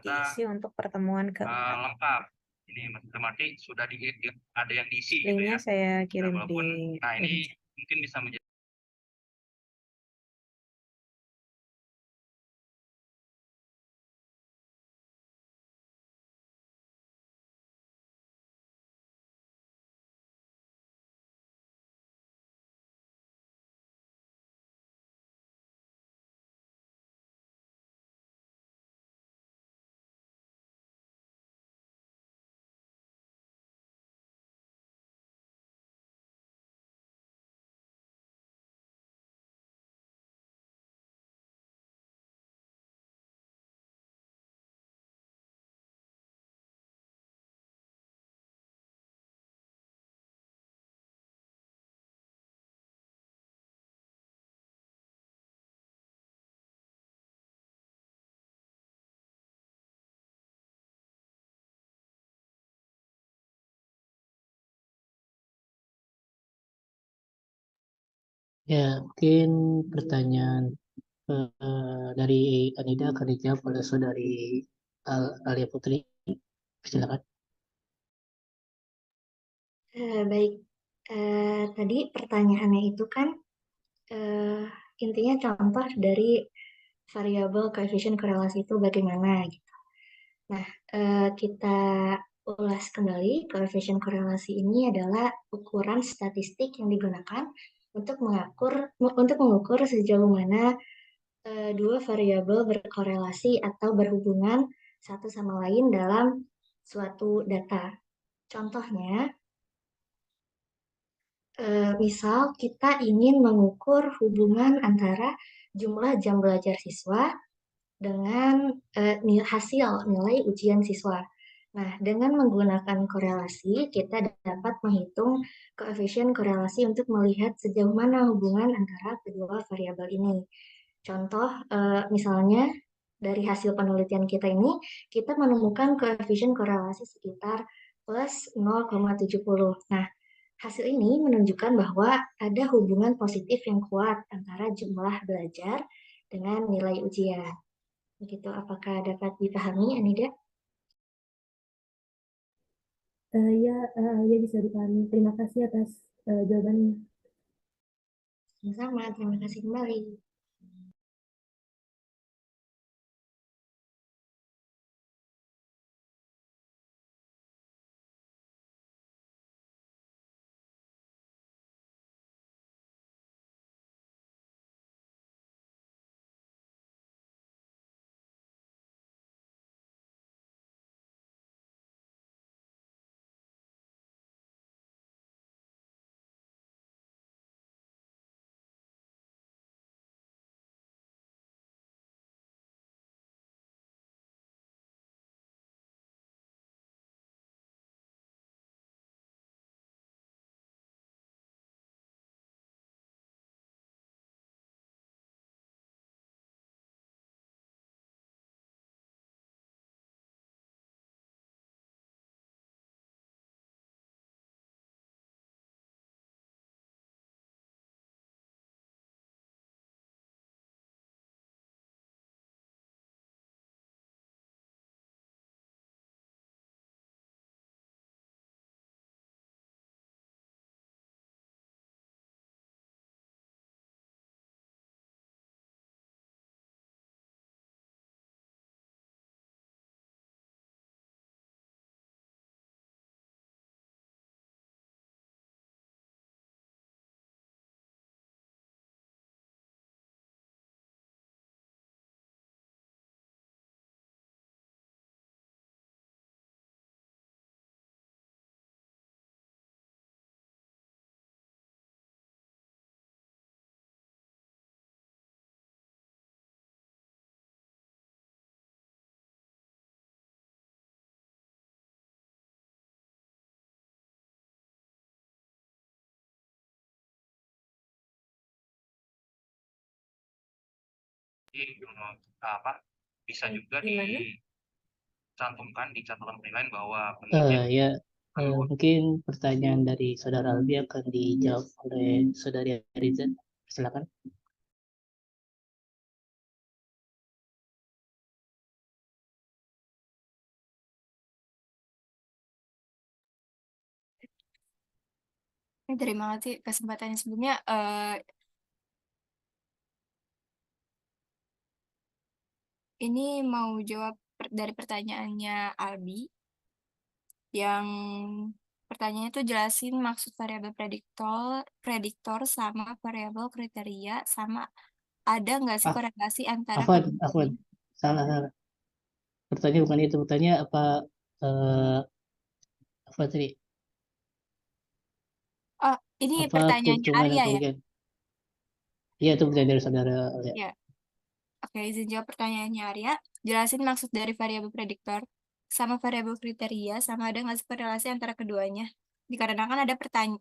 Diisi untuk pertemuan keempat. Linknya saya kirim di chat.
Ya, mungkin pertanyaan dari Anida akan dijawab oleh saudari Alia Putri. Silakan.
Baik, tadi pertanyaannya itu kan intinya contoh dari variabel koefisien korelasi itu bagaimana gitu. Nah, kita ulas kembali, koefisien korelasi ini adalah ukuran statistik yang digunakan untuk mengukur sejauh mana dua variabel berkorelasi atau berhubungan satu sama lain dalam suatu data. Contohnya, misal kita ingin mengukur hubungan antara jumlah jam belajar siswa dengan hasil nilai ujian siswa. Nah, dengan menggunakan korelasi, kita dapat menghitung koefisien korelasi untuk melihat sejauh mana hubungan antara kedua variabel ini. Contoh, misalnya dari hasil penelitian kita ini, kita menemukan koefisien korelasi sekitar plus 0,70. Nah, hasil ini menunjukkan bahwa ada hubungan positif yang kuat antara jumlah belajar dengan nilai ujian. Begitu, apakah dapat dipahami, Anida?
Ya bisa dipahami. Terima kasih atas jawabannya.
Sama-sama, terima kasih kembali.
Ya, mungkin pertanyaan dari saudara Albi akan dijawab oleh saudari Ariza. Silakan.
Terima kasih kesempatannya sebelumnya. Ini mau jawab dari pertanyaannya Albi. Yang pertanyaannya itu jelasin maksud variabel prediktor sama variabel kriteria sama ada nggak sih
Ah,
korelasi antara
Afwan,
keduanya?
salah, salah. Pertanyaan bukan itu, pertanyaan apa tadi?
Oh, ini
Apa
pertanyaannya
keuntungan dan
Arya ya?
kerugian? Iya, itu pertanyaan dari saudara Alia.
Ya. Oke, izin jawab pertanyaannya Arya. Jelasin maksud dari variabel prediktor sama variabel kriteria sama ada nggak sih korelasi antara keduanya? Dikarenakan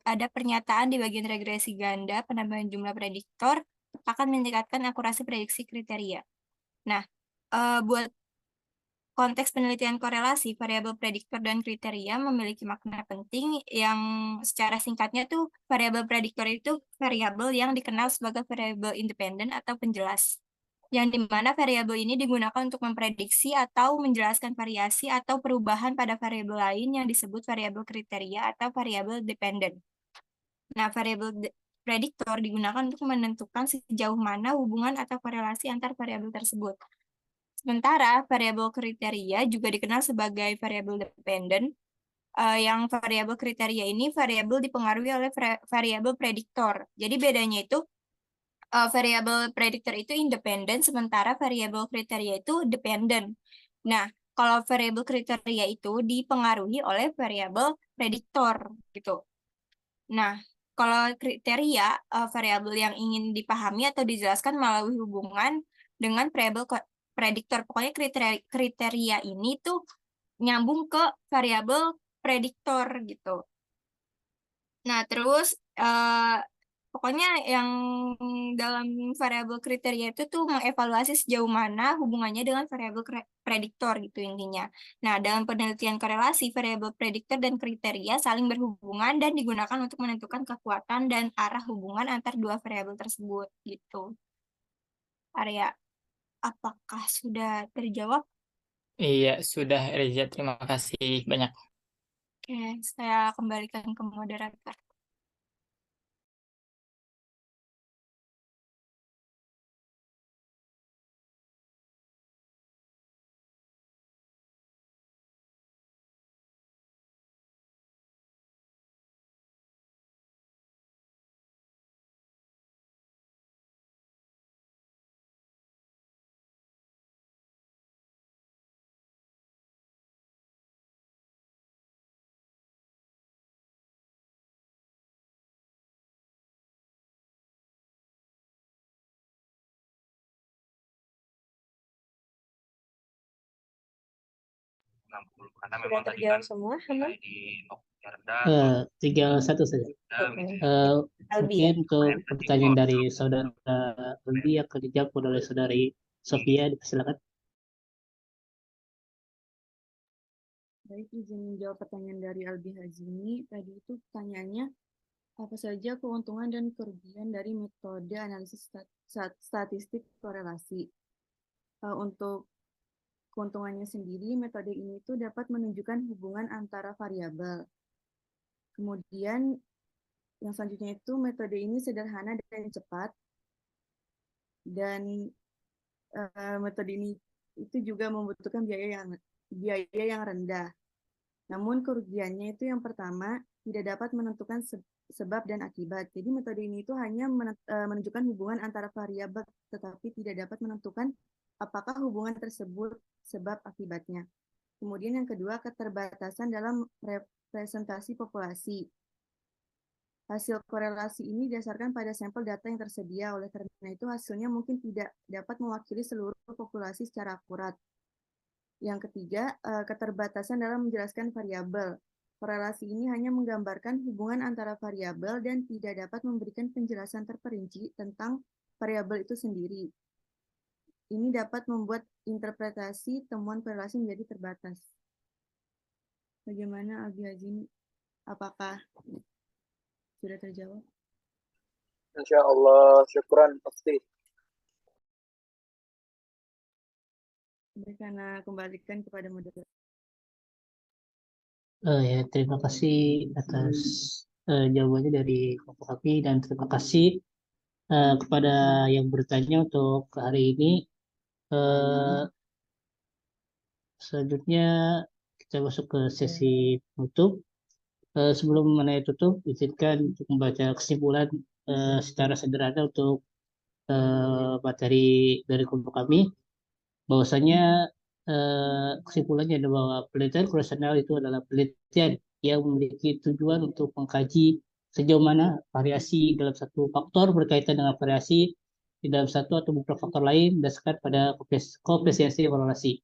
ada pernyataan di bagian regresi ganda penambahan jumlah prediktor akan meningkatkan akurasi prediksi kriteria. Nah, buat konteks penelitian korelasi, variabel prediktor dan kriteria memiliki makna penting yang secara singkatnya tuh variabel prediktor itu variabel yang dikenal sebagai variabel independen atau penjelas. Yang dimana variabel ini digunakan untuk memprediksi atau menjelaskan variasi atau perubahan pada variabel lain yang disebut variabel kriteria atau variabel dependen. Nah, variabel prediktor digunakan untuk menentukan sejauh mana hubungan atau korelasi antar variabel tersebut. Sementara variabel kriteria juga dikenal sebagai variabel dependen, yang variabel kriteria ini variabel dipengaruhi oleh variabel prediktor. Jadi bedanya itu variabel prediktor itu independen, sementara variabel kriteria itu dependen. Nah, kalau variabel kriteria itu dipengaruhi oleh variabel prediktor gitu. Nah, kalau kriteria variabel yang ingin dipahami atau dijelaskan melalui hubungan dengan variabel prediktor. Pokoknya kriteria ini tuh nyambung ke variabel prediktor gitu. Nah, terus pokoknya yang dalam variabel kriteria itu tuh mengevaluasi sejauh mana hubungannya dengan variabel prediktor gitu intinya. Nah, dalam penelitian korelasi, variabel prediktor dan kriteria saling berhubungan dan digunakan untuk menentukan kekuatan dan arah hubungan antar dua variabel tersebut gitu. Arya, apakah sudah terjawab?
Iya, sudah Reza. Terima kasih banyak.
Oke, saya kembalikan ke moderator.
Sudah terjawab semua, Hamam?
Tinggal satu saja.
Albi ya?
Mungkin untuk pertanyaan dari saudara Albi akan dijawab oleh saudari Sofia, silakan.
Baik, izin menjawab pertanyaan dari Albi Hazimi. Tadi itu pertanyaannya, apa saja keuntungan dan kerugian dari metode analisis statistik korelasi? Untuk keuntungannya sendiri, metode ini itu dapat menunjukkan hubungan antara variabel. Kemudian yang selanjutnya itu metode ini sederhana dan cepat. Dan metode ini itu juga membutuhkan biaya yang rendah. Namun kerugiannya itu yang pertama, tidak dapat menentukan sebab dan akibat. Jadi metode ini itu hanya menunjukkan hubungan antara variabel, tetapi tidak dapat menentukan apakah hubungan tersebut sebab akibatnya. Kemudian yang kedua, keterbatasan dalam representasi populasi. Hasil korelasi ini didasarkan pada sampel data yang tersedia, oleh karena itu hasilnya mungkin tidak dapat mewakili seluruh populasi secara akurat. Yang ketiga, keterbatasan dalam menjelaskan variabel. Korelasi ini hanya menggambarkan hubungan antara variabel dan tidak dapat memberikan penjelasan terperinci tentang variabel itu sendiri. Ini dapat membuat interpretasi temuan korelasi menjadi terbatas. Bagaimana Albi Hazimi? Apakah sudah terjawab?
Insya Allah, syukran pasti.
Baik, Ana kembalikan kepada moderator.
Ya, terima kasih atas jawabannya dari kelompok kami dan terima kasih kepada yang bertanya untuk hari ini. Selanjutnya kita masuk ke sesi penutup. Sebelum mengenai tutup, izinkan untuk membaca kesimpulan secara sederhana untuk materi dari kelompok kami. Bahwasanya kesimpulannya adalah bahwa penelitian kursasional itu adalah penelitian yang memiliki tujuan untuk mengkaji sejauh mana variasi dalam satu faktor berkaitan dengan variasi di dalam satu atau beberapa faktor lain berdasarkan pada koefisiensi korelasi.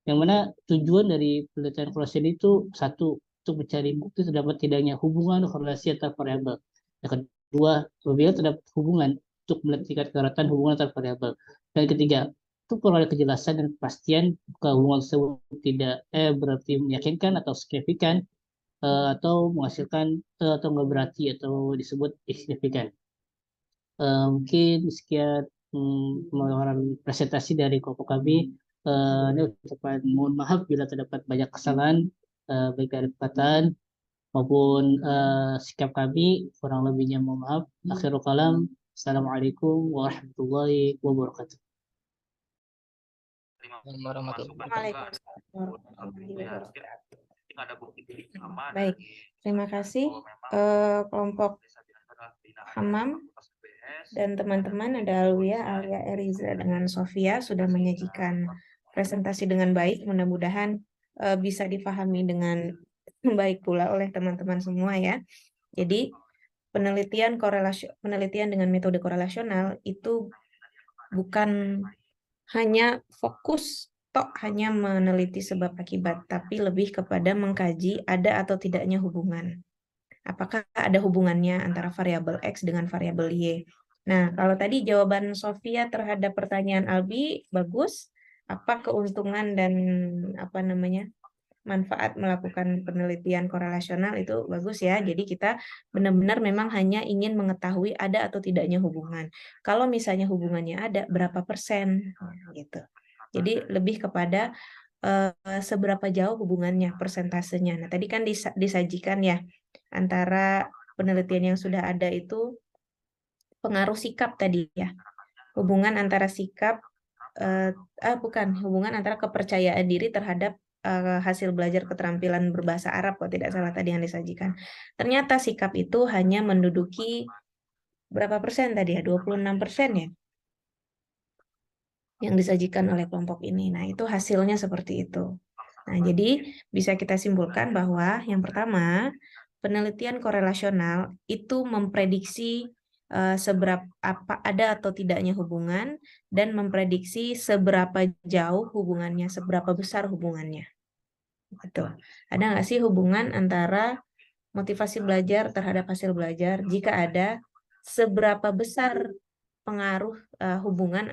Yang mana tujuan dari penelitian korelasi itu satu, untuk mencari bukti terdapat tidaknya hubungan korelasi antar variabel. Yang kedua, apabila terdapat hubungan untuk melihat tingkat keratan hubungan antar variabel. Dan ketiga, untuk peroleh kejelasan dan kepastian hubungan tersebut tidak berarti meyakinkan atau signifikan atau menghasilkan atau nggak berarti atau disebut signifikan. Mungkin sekian pemaparan presentasi dari kelompok kami. Ini ucapan mohon maaf bila terdapat banyak kesalahan baik dari perkataan maupun sikap kami, kurang lebihnya mohon maaf. Akhirul kalam, assalamualaikum warahmatullahi wabarakatuh.
Waalaikumsalam warahmatullahi wabarakatuh. Baik, terima kasih kelompok Hamam dan teman-teman, ada Alwia, Alia, Eriza, dengan Sofia sudah menyajikan presentasi dengan baik. Mudah-mudahan bisa dipahami dengan baik pula oleh teman-teman semua ya. Jadi penelitian dengan metode korelasional itu bukan hanya fokus hanya meneliti sebab akibat, tapi lebih kepada mengkaji ada atau tidaknya hubungan. Apakah ada hubungannya antara variabel X dengan variabel Y? Nah, kalau tadi jawaban Sofia terhadap pertanyaan Albi bagus. Apa keuntungan dan manfaat melakukan penelitian korelasional itu bagus ya. Jadi kita benar-benar memang hanya ingin mengetahui ada atau tidaknya hubungan. Kalau misalnya hubungannya ada, berapa persen gitu. Jadi lebih kepada seberapa jauh hubungannya, persentasenya. Nah, tadi kan disajikan ya antara penelitian yang sudah ada itu pengaruh sikap tadi ya. Hubungan antara sikap hubungan antara kepercayaan diri terhadap hasil belajar keterampilan berbahasa Arab kalau tidak salah tadi yang disajikan. Ternyata sikap itu hanya menduduki berapa persen tadi ya? 26% ya yang disajikan oleh kelompok ini. Nah, itu hasilnya seperti itu. Nah, jadi bisa kita simpulkan bahwa yang pertama, penelitian korelasional itu memprediksi seberapa ada atau tidaknya hubungan dan memprediksi seberapa jauh hubungannya, seberapa besar hubungannya. Gitu. Ada nggak sih hubungan antara motivasi belajar terhadap hasil belajar? Jika ada, seberapa besar pengaruh hubungan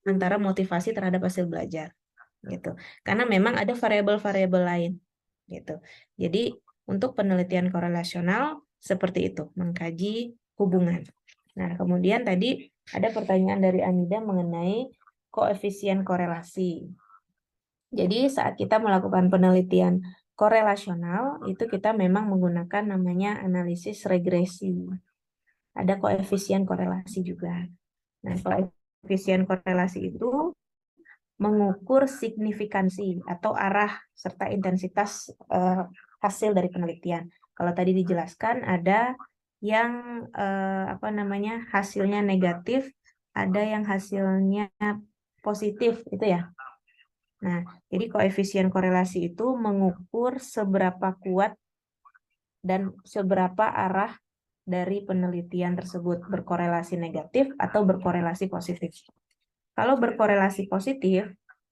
antara motivasi terhadap hasil belajar? Gitu. Karena memang ada variabel-variabel lain. Gitu. Jadi untuk penelitian korelasional seperti itu, mengkaji hubungan. Nah, kemudian tadi ada pertanyaan dari Anida mengenai koefisien korelasi. Jadi saat kita melakukan penelitian korelasional, itu kita memang menggunakan namanya analisis regresi. Ada koefisien korelasi juga. Nah, koefisien korelasi itu mengukur signifikansi atau arah serta intensitas hasil dari penelitian. Kalau tadi dijelaskan ada yang hasilnya negatif, ada yang hasilnya positif itu ya. Nah, jadi koefisien korelasi itu mengukur seberapa kuat dan seberapa arah dari penelitian tersebut, berkorelasi negatif atau berkorelasi positif. Kalau berkorelasi positif,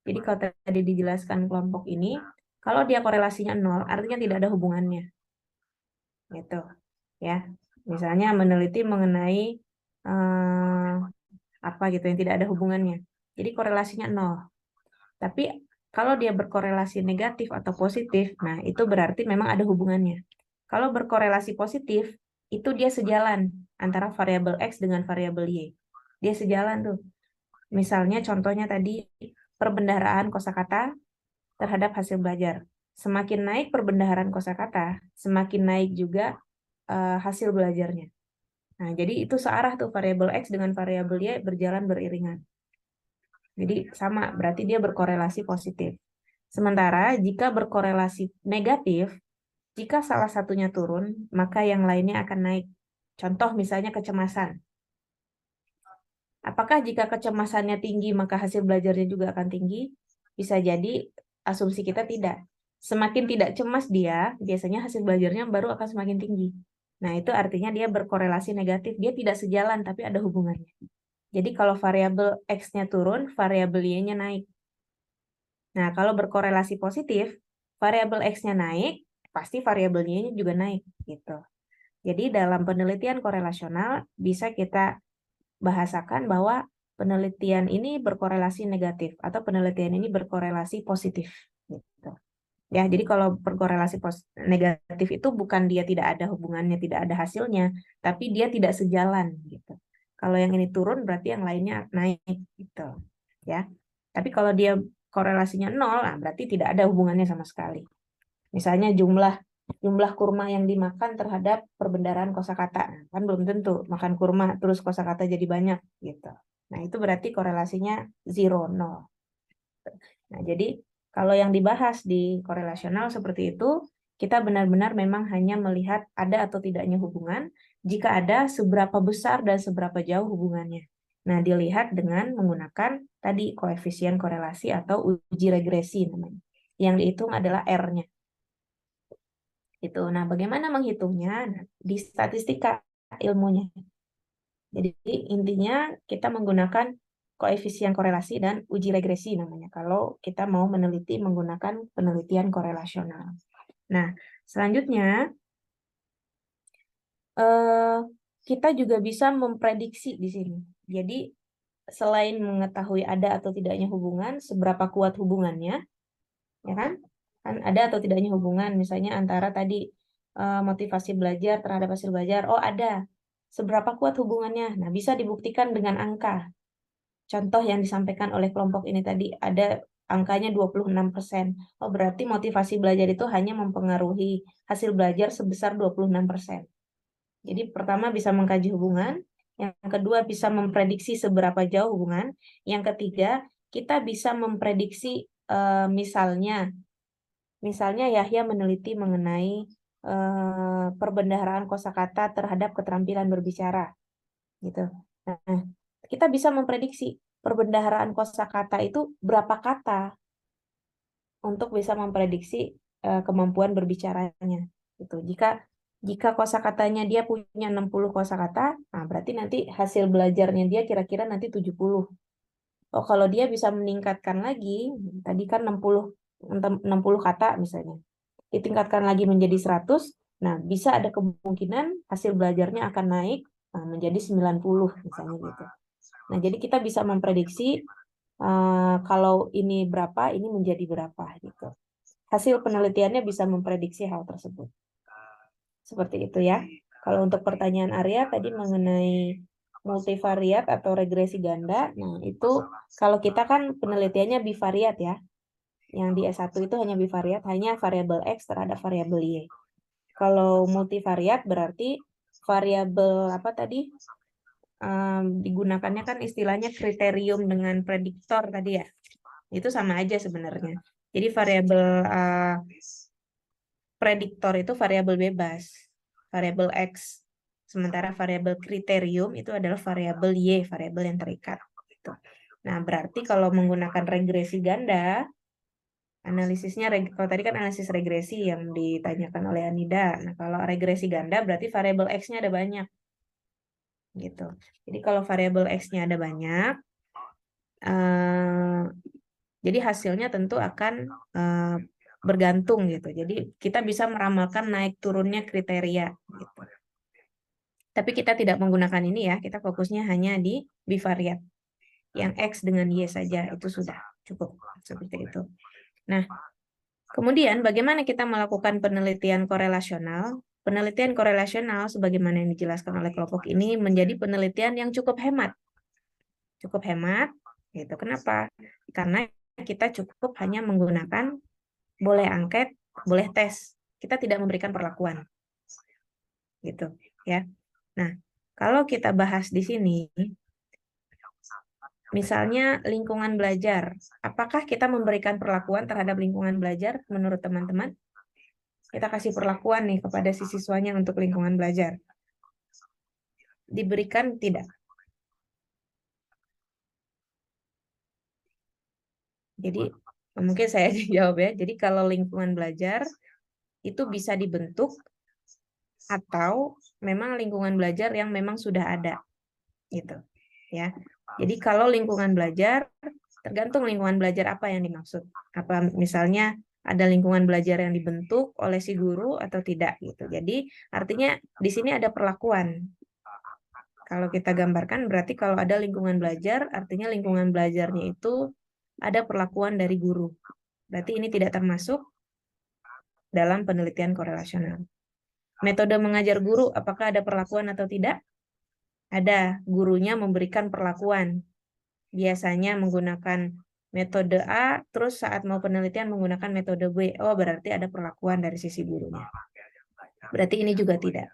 jadi kalau tadi dijelaskan kelompok ini, kalau dia korelasinya 0, artinya tidak ada hubungannya. Gitu. Ya. Misalnya meneliti mengenai gitu yang tidak ada hubungannya. Jadi korelasinya 0. Tapi kalau dia berkorelasi negatif atau positif, nah itu berarti memang ada hubungannya. Kalau berkorelasi positif, itu dia sejalan antara variabel X dengan variabel Y. Dia sejalan tuh. Misalnya contohnya tadi perbendaharaan kosakata terhadap hasil belajar. Semakin naik perbendaharaan kosakata, semakin naik juga hasil belajarnya. Nah, jadi itu searah tuh variabel X dengan variabel Y berjalan beriringan. Jadi sama, berarti dia berkorelasi positif. Sementara jika berkorelasi negatif, jika salah satunya turun, maka yang lainnya akan naik. Contoh misalnya kecemasan. Apakah jika kecemasannya tinggi, maka hasil belajarnya juga akan tinggi? Bisa jadi asumsi kita tidak. Semakin tidak cemas dia, biasanya hasil belajarnya baru akan semakin tinggi. Nah, itu artinya dia berkorelasi negatif. Dia tidak sejalan, tapi ada hubungannya. Jadi kalau variabel X-nya turun, variabel Y-nya naik. Nah, kalau berkorelasi positif, variabel X-nya naik, pasti variabel Y-nya juga naik. Gitu. Jadi dalam penelitian korelasional, bisa kita bahasakan bahwa penelitian ini berkorelasi negatif atau penelitian ini berkorelasi positif gitu. Ya, jadi kalau berkorelasi negatif itu bukan dia tidak ada hubungannya, tidak ada hasilnya, tapi dia tidak sejalan gitu. Kalau yang ini turun berarti yang lainnya naik gitu. Ya. Tapi kalau dia korelasinya 0, nah berarti tidak ada hubungannya sama sekali. Misalnya jumlah kurma yang dimakan terhadap perbendaharaan kosakata. Nah, kan belum tentu makan kurma terus kosakata jadi banyak gitu. Nah, itu berarti korelasinya 0, 0. Nah, jadi kalau yang dibahas di korelasional seperti itu, kita benar-benar memang hanya melihat ada atau tidaknya hubungan. Jika ada, seberapa besar dan seberapa jauh hubungannya. Nah, dilihat dengan menggunakan tadi koefisien korelasi atau uji regresi namanya. Yang dihitung adalah R-nya. Itu. Nah, bagaimana menghitungnya? Nah, di statistika ilmunya. Jadi intinya kita menggunakan koefisien korelasi dan uji regresi namanya. Kalau kita mau meneliti menggunakan penelitian korelasional. Nah, selanjutnya kita juga bisa memprediksi di sini. Jadi selain mengetahui ada atau tidaknya hubungan, seberapa kuat hubungannya, ya kan? Kan ada atau tidaknya hubungan misalnya antara tadi motivasi belajar terhadap hasil belajar. Oh, ada. Seberapa kuat hubungannya? Nah, bisa dibuktikan dengan angka. Contoh yang disampaikan oleh kelompok ini tadi ada angkanya 26%. Oh, berarti motivasi belajar itu hanya mempengaruhi hasil belajar sebesar 26%. Jadi pertama bisa mengkaji hubungan, yang kedua bisa memprediksi seberapa jauh hubungan, yang ketiga kita bisa memprediksi misalnya Yahya meneliti mengenai perbendaharaan kosakata terhadap keterampilan berbicara, gitu. Nah, kita bisa memprediksi perbendaharaan kosakata itu berapa kata untuk bisa memprediksi kemampuan berbicaranya, gitu. Jika kosakatanya dia punya 60 kosakata, nah berarti nanti hasil belajarnya dia kira-kira nanti 70. Oh, kalau dia bisa meningkatkan lagi, tadi kan 60 kata misalnya, ditingkatkan lagi menjadi 100, nah bisa ada kemungkinan hasil belajarnya akan naik menjadi 90 misalnya gitu. Nah, jadi kita bisa memprediksi kalau ini berapa, ini menjadi berapa gitu. Hasil penelitiannya bisa memprediksi hal tersebut. Seperti itu ya. Kalau untuk pertanyaan Arya tadi mengenai multivariat atau regresi ganda, nah itu kalau kita kan penelitiannya bivariat ya. Yang di S1 itu hanya bivariat, hanya variabel X terhadap variabel Y. Kalau multivariat berarti variabel apa tadi? Digunakannya kan istilahnya kriterium dengan prediktor tadi ya. Itu sama aja sebenarnya. Jadi variabel prediktor itu variabel bebas, variabel X. Sementara variabel kriterium itu adalah variabel Y, variabel yang terikat. Gitu. Nah, berarti kalau menggunakan regresi ganda, analisisnya, kalau tadi kan analisis regresi yang ditanyakan oleh Anida. Nah, kalau regresi ganda berarti variabel X-nya ada banyak. Gitu. Jadi kalau variabel X-nya ada banyak, jadi hasilnya tentu akan bergantung gitu. Jadi kita bisa meramalkan naik turunnya kriteria gitu. Tapi kita tidak menggunakan ini ya, kita fokusnya hanya di bivariat. Yang X dengan Y saja itu sudah cukup seperti itu. Nah, kemudian bagaimana kita melakukan penelitian korelasional? penelitian korelasional sebagaimana yang dijelaskan oleh kelompok ini menjadi penelitian yang cukup hemat. Cukup hemat, gitu. Kenapa? Karena kita cukup hanya menggunakan boleh angket, boleh tes. Kita tidak memberikan perlakuan. Gitu, ya. Nah, kalau kita bahas di sini, misalnya lingkungan belajar, apakah kita memberikan perlakuan terhadap lingkungan belajar menurut teman-teman? Kita kasih perlakuan nih kepada si siswanya untuk lingkungan belajar. Diberikan tidak? Jadi mungkin saya jawab ya. Jadi kalau lingkungan belajar itu bisa dibentuk atau memang lingkungan belajar yang memang sudah ada, gitu, ya. Jadi kalau lingkungan belajar tergantung lingkungan belajar apa yang dimaksud. Apa misalnya ada lingkungan belajar yang dibentuk oleh si guru atau tidak, gitu. Jadi artinya di sini ada perlakuan. Kalau kita gambarkan berarti kalau ada lingkungan belajar, artinya lingkungan belajarnya itu ada perlakuan dari guru. Berarti ini tidak termasuk dalam penelitian korelasional. Metode mengajar guru, apakah ada perlakuan atau tidak? Ada, gurunya memberikan perlakuan. Biasanya menggunakan metode A, terus saat mau penelitian menggunakan metode B. Oh, berarti ada perlakuan dari sisi gurunya. Berarti ini juga tidak.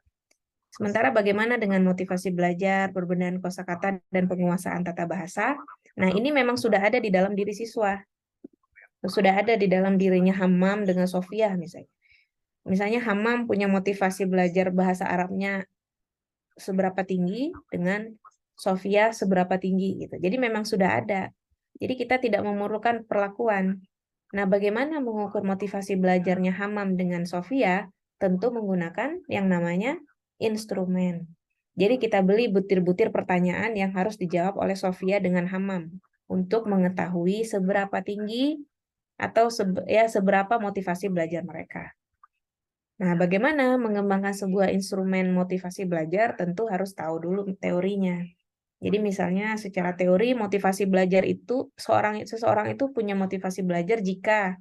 Sementara bagaimana dengan motivasi belajar, perbedaan kosakata, dan penguasaan tata bahasa? Nah, ini memang sudah ada di dalam diri siswa. Sudah ada di dalam dirinya Hammam dengan Sofia misalnya. Misalnya Hammam punya motivasi belajar bahasa Arabnya seberapa tinggi dengan Sofia seberapa tinggi gitu. Jadi memang sudah ada. Jadi kita tidak memerlukan perlakuan. Nah, bagaimana mengukur motivasi belajarnya Hammam dengan Sofia? Tentu menggunakan yang namanya instrumen. Jadi kita beli butir-butir pertanyaan yang harus dijawab oleh Sofia dengan Hammam untuk mengetahui seberapa tinggi atau seberapa motivasi belajar mereka. Nah, bagaimana mengembangkan sebuah instrumen motivasi belajar? Tentu harus tahu dulu teorinya. Jadi misalnya secara teori motivasi belajar itu seseorang itu punya motivasi belajar jika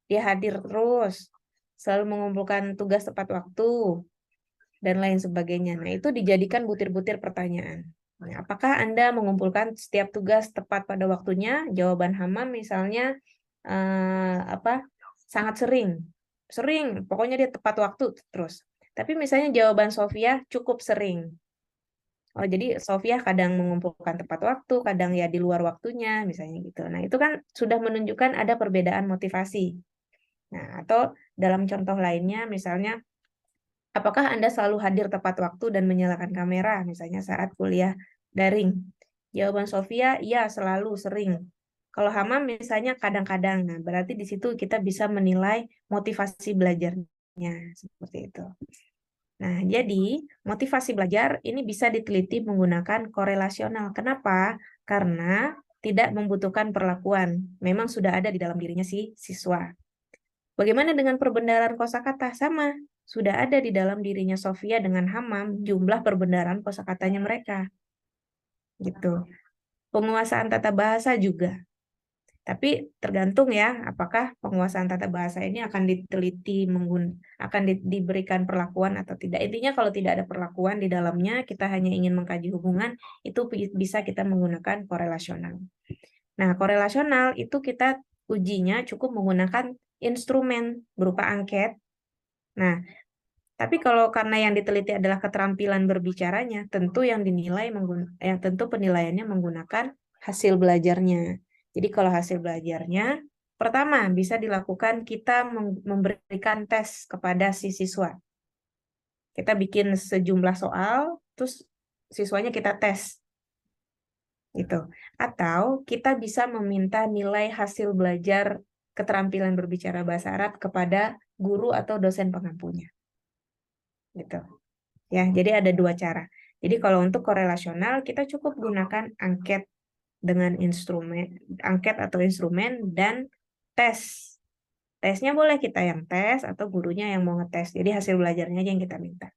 dia hadir terus, selalu mengumpulkan tugas tepat waktu, dan lain sebagainya. Nah, itu dijadikan butir-butir pertanyaan. Nah, apakah Anda mengumpulkan setiap tugas tepat pada waktunya? Jawaban Hammam misalnya sangat sering. Sering, pokoknya dia tepat waktu terus. Tapi misalnya jawaban Sofia cukup sering. Oh, jadi Sofia kadang mengumpulkan tepat waktu, kadang ya di luar waktunya, misalnya gitu. Nah, itu kan sudah menunjukkan ada perbedaan motivasi. Nah, atau dalam contoh lainnya, misalnya, apakah Anda selalu hadir tepat waktu dan menyalakan kamera, misalnya saat kuliah daring? Jawaban Sofia, iya selalu, sering. Kalau Hammam misalnya kadang-kadang, nah berarti di situ kita bisa menilai motivasi belajarnya, seperti itu. Nah, jadi motivasi belajar ini bisa diteliti menggunakan korelasional. Kenapa? Karena tidak membutuhkan perlakuan. Memang sudah ada di dalam dirinya si siswa. Bagaimana dengan perbendaharaan kosakata? Sama. Sudah ada di dalam dirinya Sofia dengan Hammam jumlah perbendaharaan kosakatanya mereka. Gitu. Penguasaan tata bahasa juga. Tapi tergantung ya, apakah penguasaan tata bahasa ini akan diteliti, akan diberikan perlakuan atau tidak. Intinya kalau tidak ada perlakuan di dalamnya, kita hanya ingin mengkaji hubungan, itu bisa kita menggunakan korelasional. Nah, korelasional itu kita ujinya cukup menggunakan instrumen berupa angket. Nah, tapi kalau karena yang diteliti adalah keterampilan berbicaranya, tentu yang dinilai tentu penilaiannya menggunakan hasil belajarnya. Jadi kalau hasil belajarnya, pertama bisa dilakukan kita memberikan tes kepada si siswa. Kita bikin sejumlah soal, terus siswanya kita tes. Gitu. Atau kita bisa meminta nilai hasil belajar keterampilan berbicara bahasa Arab kepada guru atau dosen pengampunya. Gitu. Ya, jadi ada dua cara. Jadi kalau untuk korelasional kita cukup gunakan angket dengan instrumen, angket atau instrumen dan tes. Tesnya boleh kita yang tes atau gurunya yang mau ngetes. Jadi hasil belajarnya aja yang kita minta.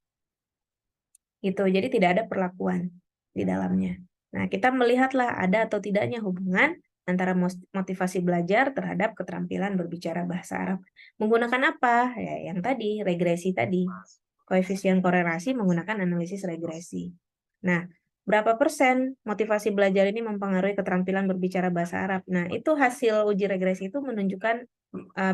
Gitu. Jadi tidak ada perlakuan di dalamnya. Nah, kita melihatlah ada atau tidaknya hubungan antara motivasi belajar terhadap keterampilan berbicara bahasa Arab. Menggunakan apa? Ya, yang tadi, regresi tadi. koefisien korelasi menggunakan analisis regresi. Nah, berapa persen motivasi belajar ini mempengaruhi keterampilan berbicara bahasa Arab? Nah, itu hasil uji regresi itu menunjukkan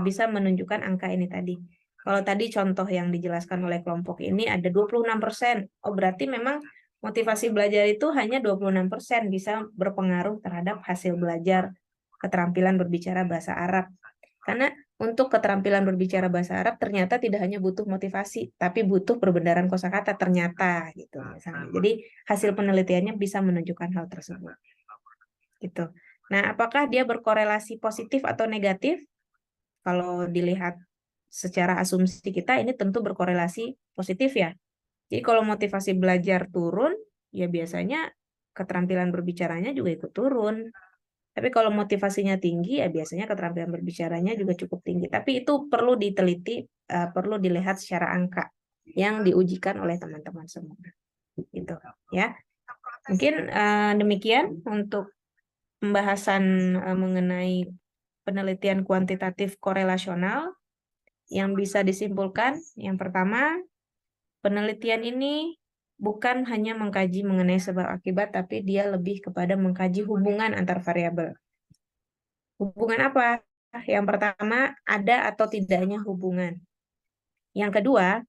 bisa menunjukkan angka ini tadi. Kalau tadi contoh yang dijelaskan oleh kelompok ini ada 26%. Oh, berarti memang motivasi belajar itu hanya 26% bisa berpengaruh terhadap hasil belajar keterampilan berbicara bahasa Arab. Karena untuk keterampilan berbicara bahasa Arab ternyata tidak hanya butuh motivasi, tapi butuh perbendaharaan kosakata ternyata gitu misalnya. Jadi hasil penelitiannya bisa menunjukkan hal tersebut. Gitu. Nah, apakah dia berkorelasi positif atau negatif? Kalau dilihat secara asumsi kita ini tentu berkorelasi positif ya. Jadi kalau motivasi belajar turun, ya biasanya keterampilan berbicaranya juga ikut turun. Tapi kalau motivasinya tinggi, ya biasanya keterampilan berbicaranya juga cukup tinggi. Tapi itu perlu diteliti, perlu dilihat secara angka yang diujikan oleh teman-teman semua. Gitu, ya. Mungkin demikian untuk pembahasan mengenai penelitian kuantitatif korelasional yang bisa disimpulkan. Yang pertama, penelitian ini bukan hanya mengkaji mengenai sebab akibat, tapi dia lebih kepada mengkaji hubungan antar variabel. Hubungan apa? Yang pertama, ada atau tidaknya hubungan. Yang kedua,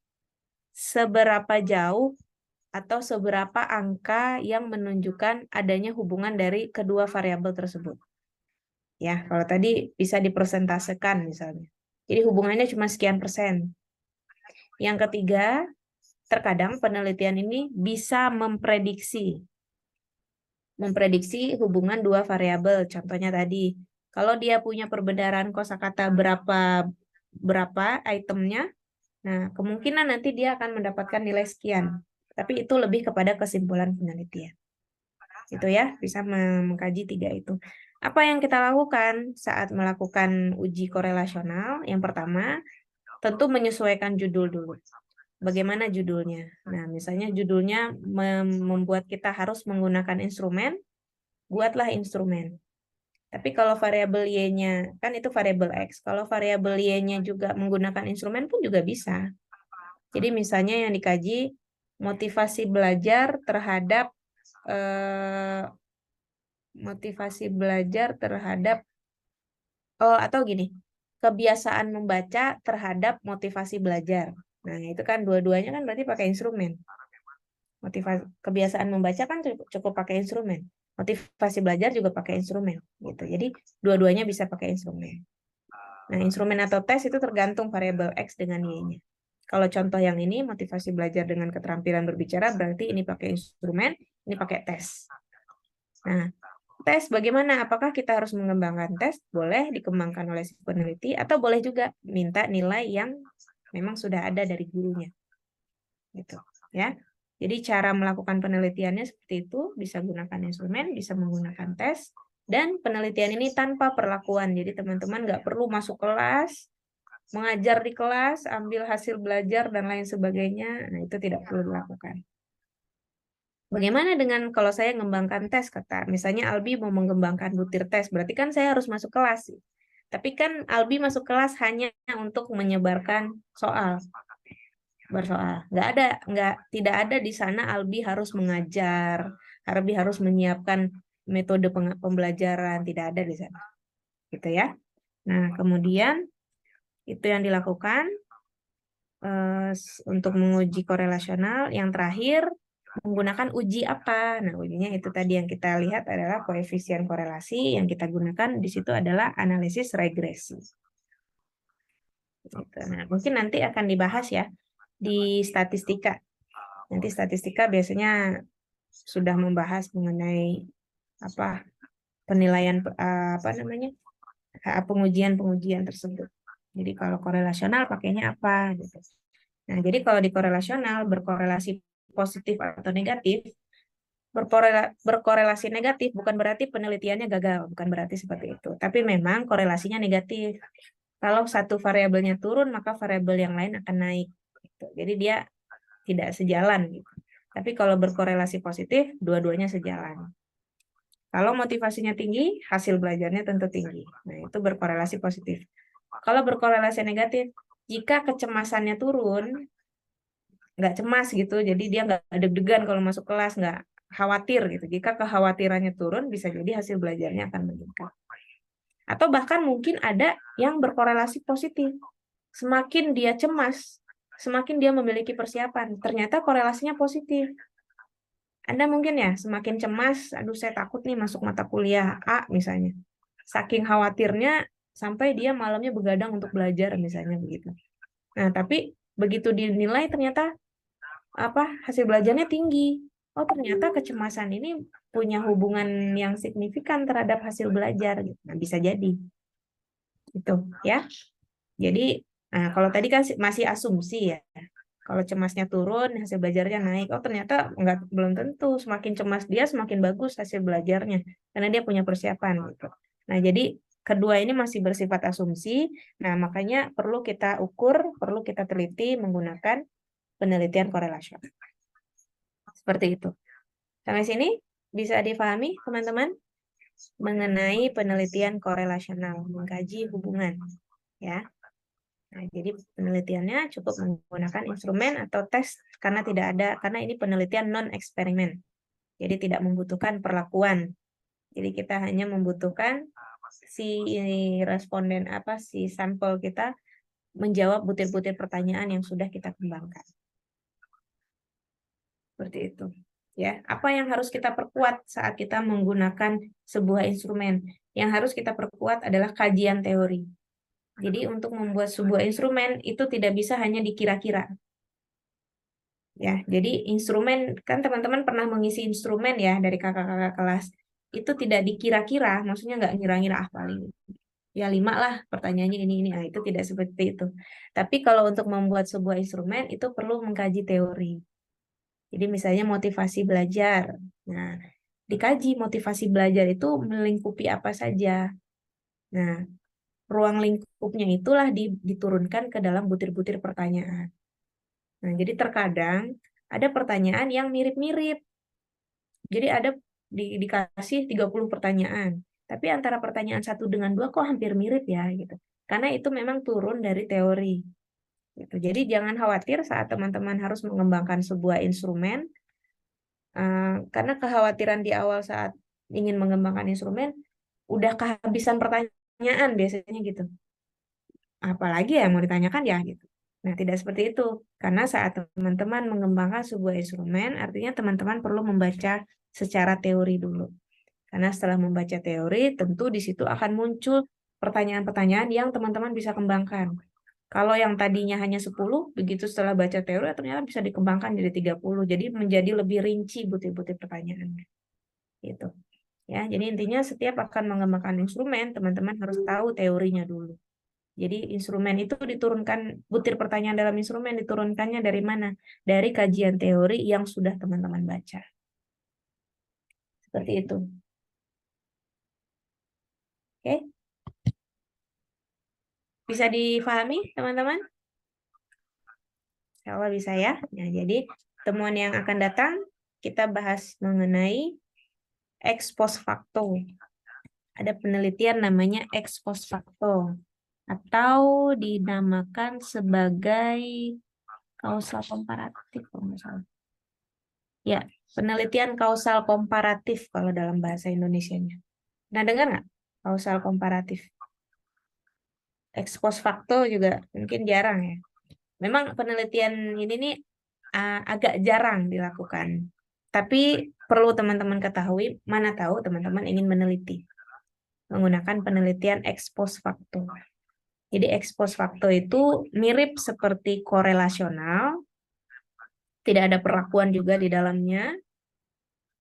seberapa jauh atau seberapa angka yang menunjukkan adanya hubungan dari kedua variabel tersebut. Ya, kalau tadi bisa dipersentasekan misalnya. Jadi hubungannya cuma sekian persen. Yang ketiga, terkadang penelitian ini bisa memprediksi hubungan dua variabel. Contohnya tadi, kalau dia punya perbendaharaan kosakata berapa itemnya, nah kemungkinan nanti dia akan mendapatkan nilai sekian. Tapi itu lebih kepada kesimpulan penelitian. Itu ya, bisa mengkaji tiga itu. Apa yang kita lakukan saat melakukan uji korelasional? Yang pertama, tentu menyesuaikan judul dulu. Bagaimana judulnya? Nah, misalnya judulnya membuat kita harus menggunakan instrumen, buatlah instrumen. Tapi kalau variabel Y-nya, kan itu variabel X. Kalau variabel Y-nya juga menggunakan instrumen pun juga bisa. Jadi misalnya yang dikaji, motivasi belajar terhadap atau gini, kebiasaan membaca terhadap motivasi belajar. Nah, itu kan dua-duanya kan berarti pakai instrumen. Kebiasaan membaca kan cukup pakai instrumen. Motivasi belajar juga pakai instrumen gitu. Jadi dua-duanya bisa pakai instrumen. Nah, instrumen atau tes itu tergantung variabel X dengan Y-nya. Kalau contoh yang ini motivasi belajar dengan keterampilan berbicara berarti ini pakai instrumen, ini pakai tes. Nah, tes bagaimana? Apakah kita harus mengembangkan tes? Boleh dikembangkan oleh si peneliti atau boleh juga minta nilai yang memang sudah ada dari gurunya. Gitu, ya. Jadi cara melakukan penelitiannya seperti itu, bisa gunakan instrumen, bisa menggunakan tes, dan penelitian ini tanpa perlakuan. Jadi teman-teman nggak perlu masuk kelas, mengajar di kelas, ambil hasil belajar, dan lain sebagainya. Nah, itu tidak perlu dilakukan. Bagaimana dengan kalau saya mengembangkan tes, kata misalnya Albi mau mengembangkan butir tes, berarti kan saya harus masuk kelas. Tapi kan Albi masuk kelas hanya untuk menyebarkan soal, bersoal. Tidak ada di sana Albi harus mengajar, Albi harus menyiapkan metode pembelajaran, tidak ada di sana. Gitu ya. Nah, kemudian itu yang dilakukan untuk menguji korelasional. Yang terakhir, menggunakan uji apa? Nah, ujinya itu tadi yang kita lihat adalah koefisien korelasi, yang kita gunakan di situ adalah analisis regresi. Gitu. Nah, mungkin nanti akan dibahas ya di statistika. Nanti statistika biasanya sudah membahas mengenai penilaian pengujian tersebut. Jadi kalau korelasional pakainya apa gitu. Nah, jadi kalau di korelasional berkorelasi positif atau negatif, berkorelasi negatif bukan berarti penelitiannya gagal, bukan berarti seperti itu. Tapi memang korelasinya negatif. Kalau satu variabelnya turun, maka variabel yang lain akan naik. Gitu. Jadi dia tidak sejalan. Gitu. Tapi kalau berkorelasi positif, dua-duanya sejalan. Kalau motivasinya tinggi, hasil belajarnya tentu tinggi. Nah, itu berkorelasi positif. Kalau berkorelasi negatif, jika kecemasannya turun, nggak cemas gitu, jadi dia nggak deg-degan kalau masuk kelas, nggak khawatir gitu. Jika kekhawatirannya turun, bisa jadi hasil belajarnya akan meningkat. Atau bahkan mungkin ada yang berkorelasi positif. Semakin dia cemas, semakin dia memiliki persiapan. Ternyata korelasinya positif. Anda mungkin ya semakin cemas, aduh saya takut nih masuk mata kuliah A misalnya. Saking khawatirnya sampai dia malamnya begadang untuk belajar misalnya begitu. Nah, tapi begitu dinilai ternyata hasil belajarnya tinggi. Oh, ternyata kecemasan ini punya hubungan yang signifikan terhadap hasil belajar gitu. Nah, bisa jadi. Itu ya. Jadi, kalau tadi kan masih asumsi ya. Kalau cemasnya turun, hasil belajarnya naik. Oh, ternyata belum tentu. Semakin cemas dia, semakin bagus hasil belajarnya. Karena dia punya persiapan. Gitu. Nah, jadi kedua ini masih bersifat asumsi. Nah, makanya perlu kita ukur, perlu kita teliti menggunakan penelitian korelasional. Seperti itu. Sampai sini bisa difahami, teman-teman? Mengenai penelitian korelasional, mengkaji hubungan. Ya. Nah, jadi penelitiannya cukup menggunakan instrumen atau tes karena ini penelitian non-eksperimen. Jadi tidak membutuhkan perlakuan. Jadi kita hanya membutuhkan si responden si sampel kita menjawab butir-butir pertanyaan yang sudah kita kembangkan. Seperti itu. Ya, apa yang harus kita perkuat saat kita menggunakan sebuah instrumen? Yang harus kita perkuat adalah kajian teori. Jadi untuk membuat sebuah instrumen itu tidak bisa hanya dikira-kira. Ya, jadi instrumen kan teman-teman pernah mengisi instrumen ya dari kakak-kakak kelas. Itu tidak dikira-kira, maksudnya nggak ngira-ngira paling ya 5 lah pertanyaannya ini. Nah, itu tidak seperti itu. Tapi kalau untuk membuat sebuah instrumen itu perlu mengkaji teori. Jadi misalnya motivasi belajar. Nah, dikaji motivasi belajar itu melingkupi apa saja. Nah, ruang lingkupnya itulah diturunkan ke dalam butir-butir pertanyaan. Nah, jadi terkadang ada pertanyaan yang mirip-mirip. Jadi ada dikasih 30 pertanyaan. Tapi antara pertanyaan 1 dengan 2 kok hampir mirip ya gitu. Karena itu memang turun dari teori. Gitu. Jadi jangan khawatir saat teman-teman harus mengembangkan sebuah instrumen. Karena kekhawatiran di awal saat ingin mengembangkan instrumen, udah kehabisan pertanyaan biasanya gitu. Apalagi ya mau ditanyakan ya gitu. Nah, tidak seperti itu. Karena saat teman-teman mengembangkan sebuah instrumen, artinya teman-teman perlu membaca secara teori dulu. Karena setelah membaca teori, tentu di situ akan muncul pertanyaan-pertanyaan yang teman-teman bisa kembangkan. Kalau yang tadinya hanya 10, begitu setelah baca teori, ternyata bisa dikembangkan jadi 30. Jadi menjadi lebih rinci butir-butir pertanyaannya. Gitu. Ya, jadi intinya setiap akan mengembangkan instrumen, teman-teman harus tahu teorinya dulu. Jadi instrumen itu diturunkan, butir pertanyaan dalam instrumen diturunkannya dari mana? Dari kajian teori yang sudah teman-teman baca. Seperti itu. Oke? Bisa difahami, teman-teman? Insya Allah bisa ya. Nah, jadi temuan yang akan datang, kita bahas mengenai ex post facto. Ada penelitian namanya ex post facto. Atau dinamakan sebagai kausal komparatif kalau nggak salah. Ya, penelitian kausal komparatif kalau dalam bahasa Indonesianya. Nah, dengar nggak kausal komparatif? Ex post facto juga mungkin jarang ya. Memang penelitian ini nih agak jarang dilakukan. Tapi perlu teman-teman ketahui, mana tahu teman-teman ingin meneliti menggunakan penelitian ex post facto. Jadi ex post facto itu mirip seperti korelasional, tidak ada perlakuan juga di dalamnya.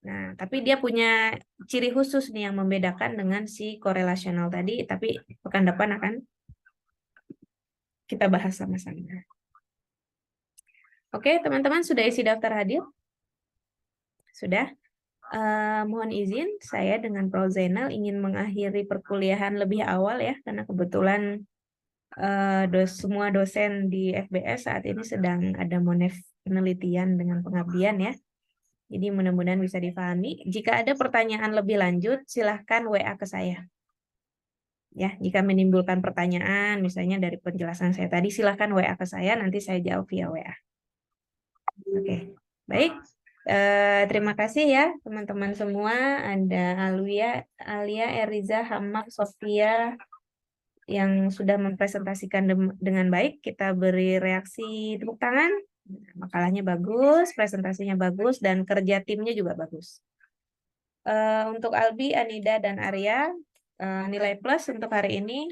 Nah, tapi dia punya ciri khusus nih yang membedakan dengan si korelasional tadi, tapi pekan depan akan kita bahas sama-sama. Oke, teman-teman sudah isi daftar hadir? Sudah? Mohon izin, saya dengan Prof. Zainal ingin mengakhiri perkuliahan lebih awal ya, karena kebetulan semua dosen di FBS saat ini sedang ada monef penelitian dengan pengabdian ya. Jadi mudah-mudahan bisa dipahami. Jika ada pertanyaan lebih lanjut, silahkan WA ke saya. Ya, jika menimbulkan pertanyaan, misalnya dari penjelasan saya tadi, silahkan WA ke saya, nanti saya jawab via WA. Oke, baik. Terima kasih ya teman-teman semua. Ada Alia, Eriza, Hamam, Sofia yang sudah mempresentasikan dengan baik. Kita beri reaksi tepuk tangan. Makalahnya bagus, presentasinya bagus, dan kerja timnya juga bagus. Untuk Albi, Anida, dan Arya, nilai plus untuk hari ini.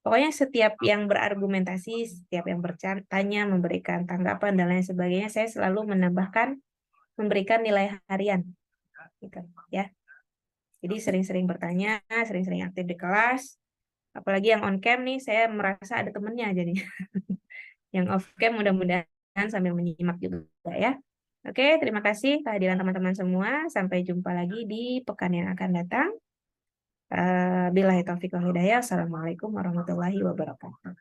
Pokoknya setiap yang berargumentasi, setiap yang bertanya, memberikan tanggapan, dan lain sebagainya, saya selalu memberikan nilai harian. Gitu, ya. Jadi sering-sering bertanya, sering-sering aktif di kelas. Apalagi yang on cam nih, saya merasa ada temennya jadinya. Yang off cam mudah-mudahan sambil menyimak juga ya. Oke, terima kasih kehadiran teman-teman semua. Sampai jumpa lagi di pekan yang akan datang. Billahi taufiq wal hidayah. Assalamualaikum warahmatullahi wabarakatuh.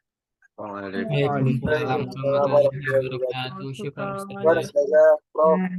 Waalaikumsalam warahmatullahi wabarakatuh. Syukran Ustaz.
Ustazah, Prof.
Nah,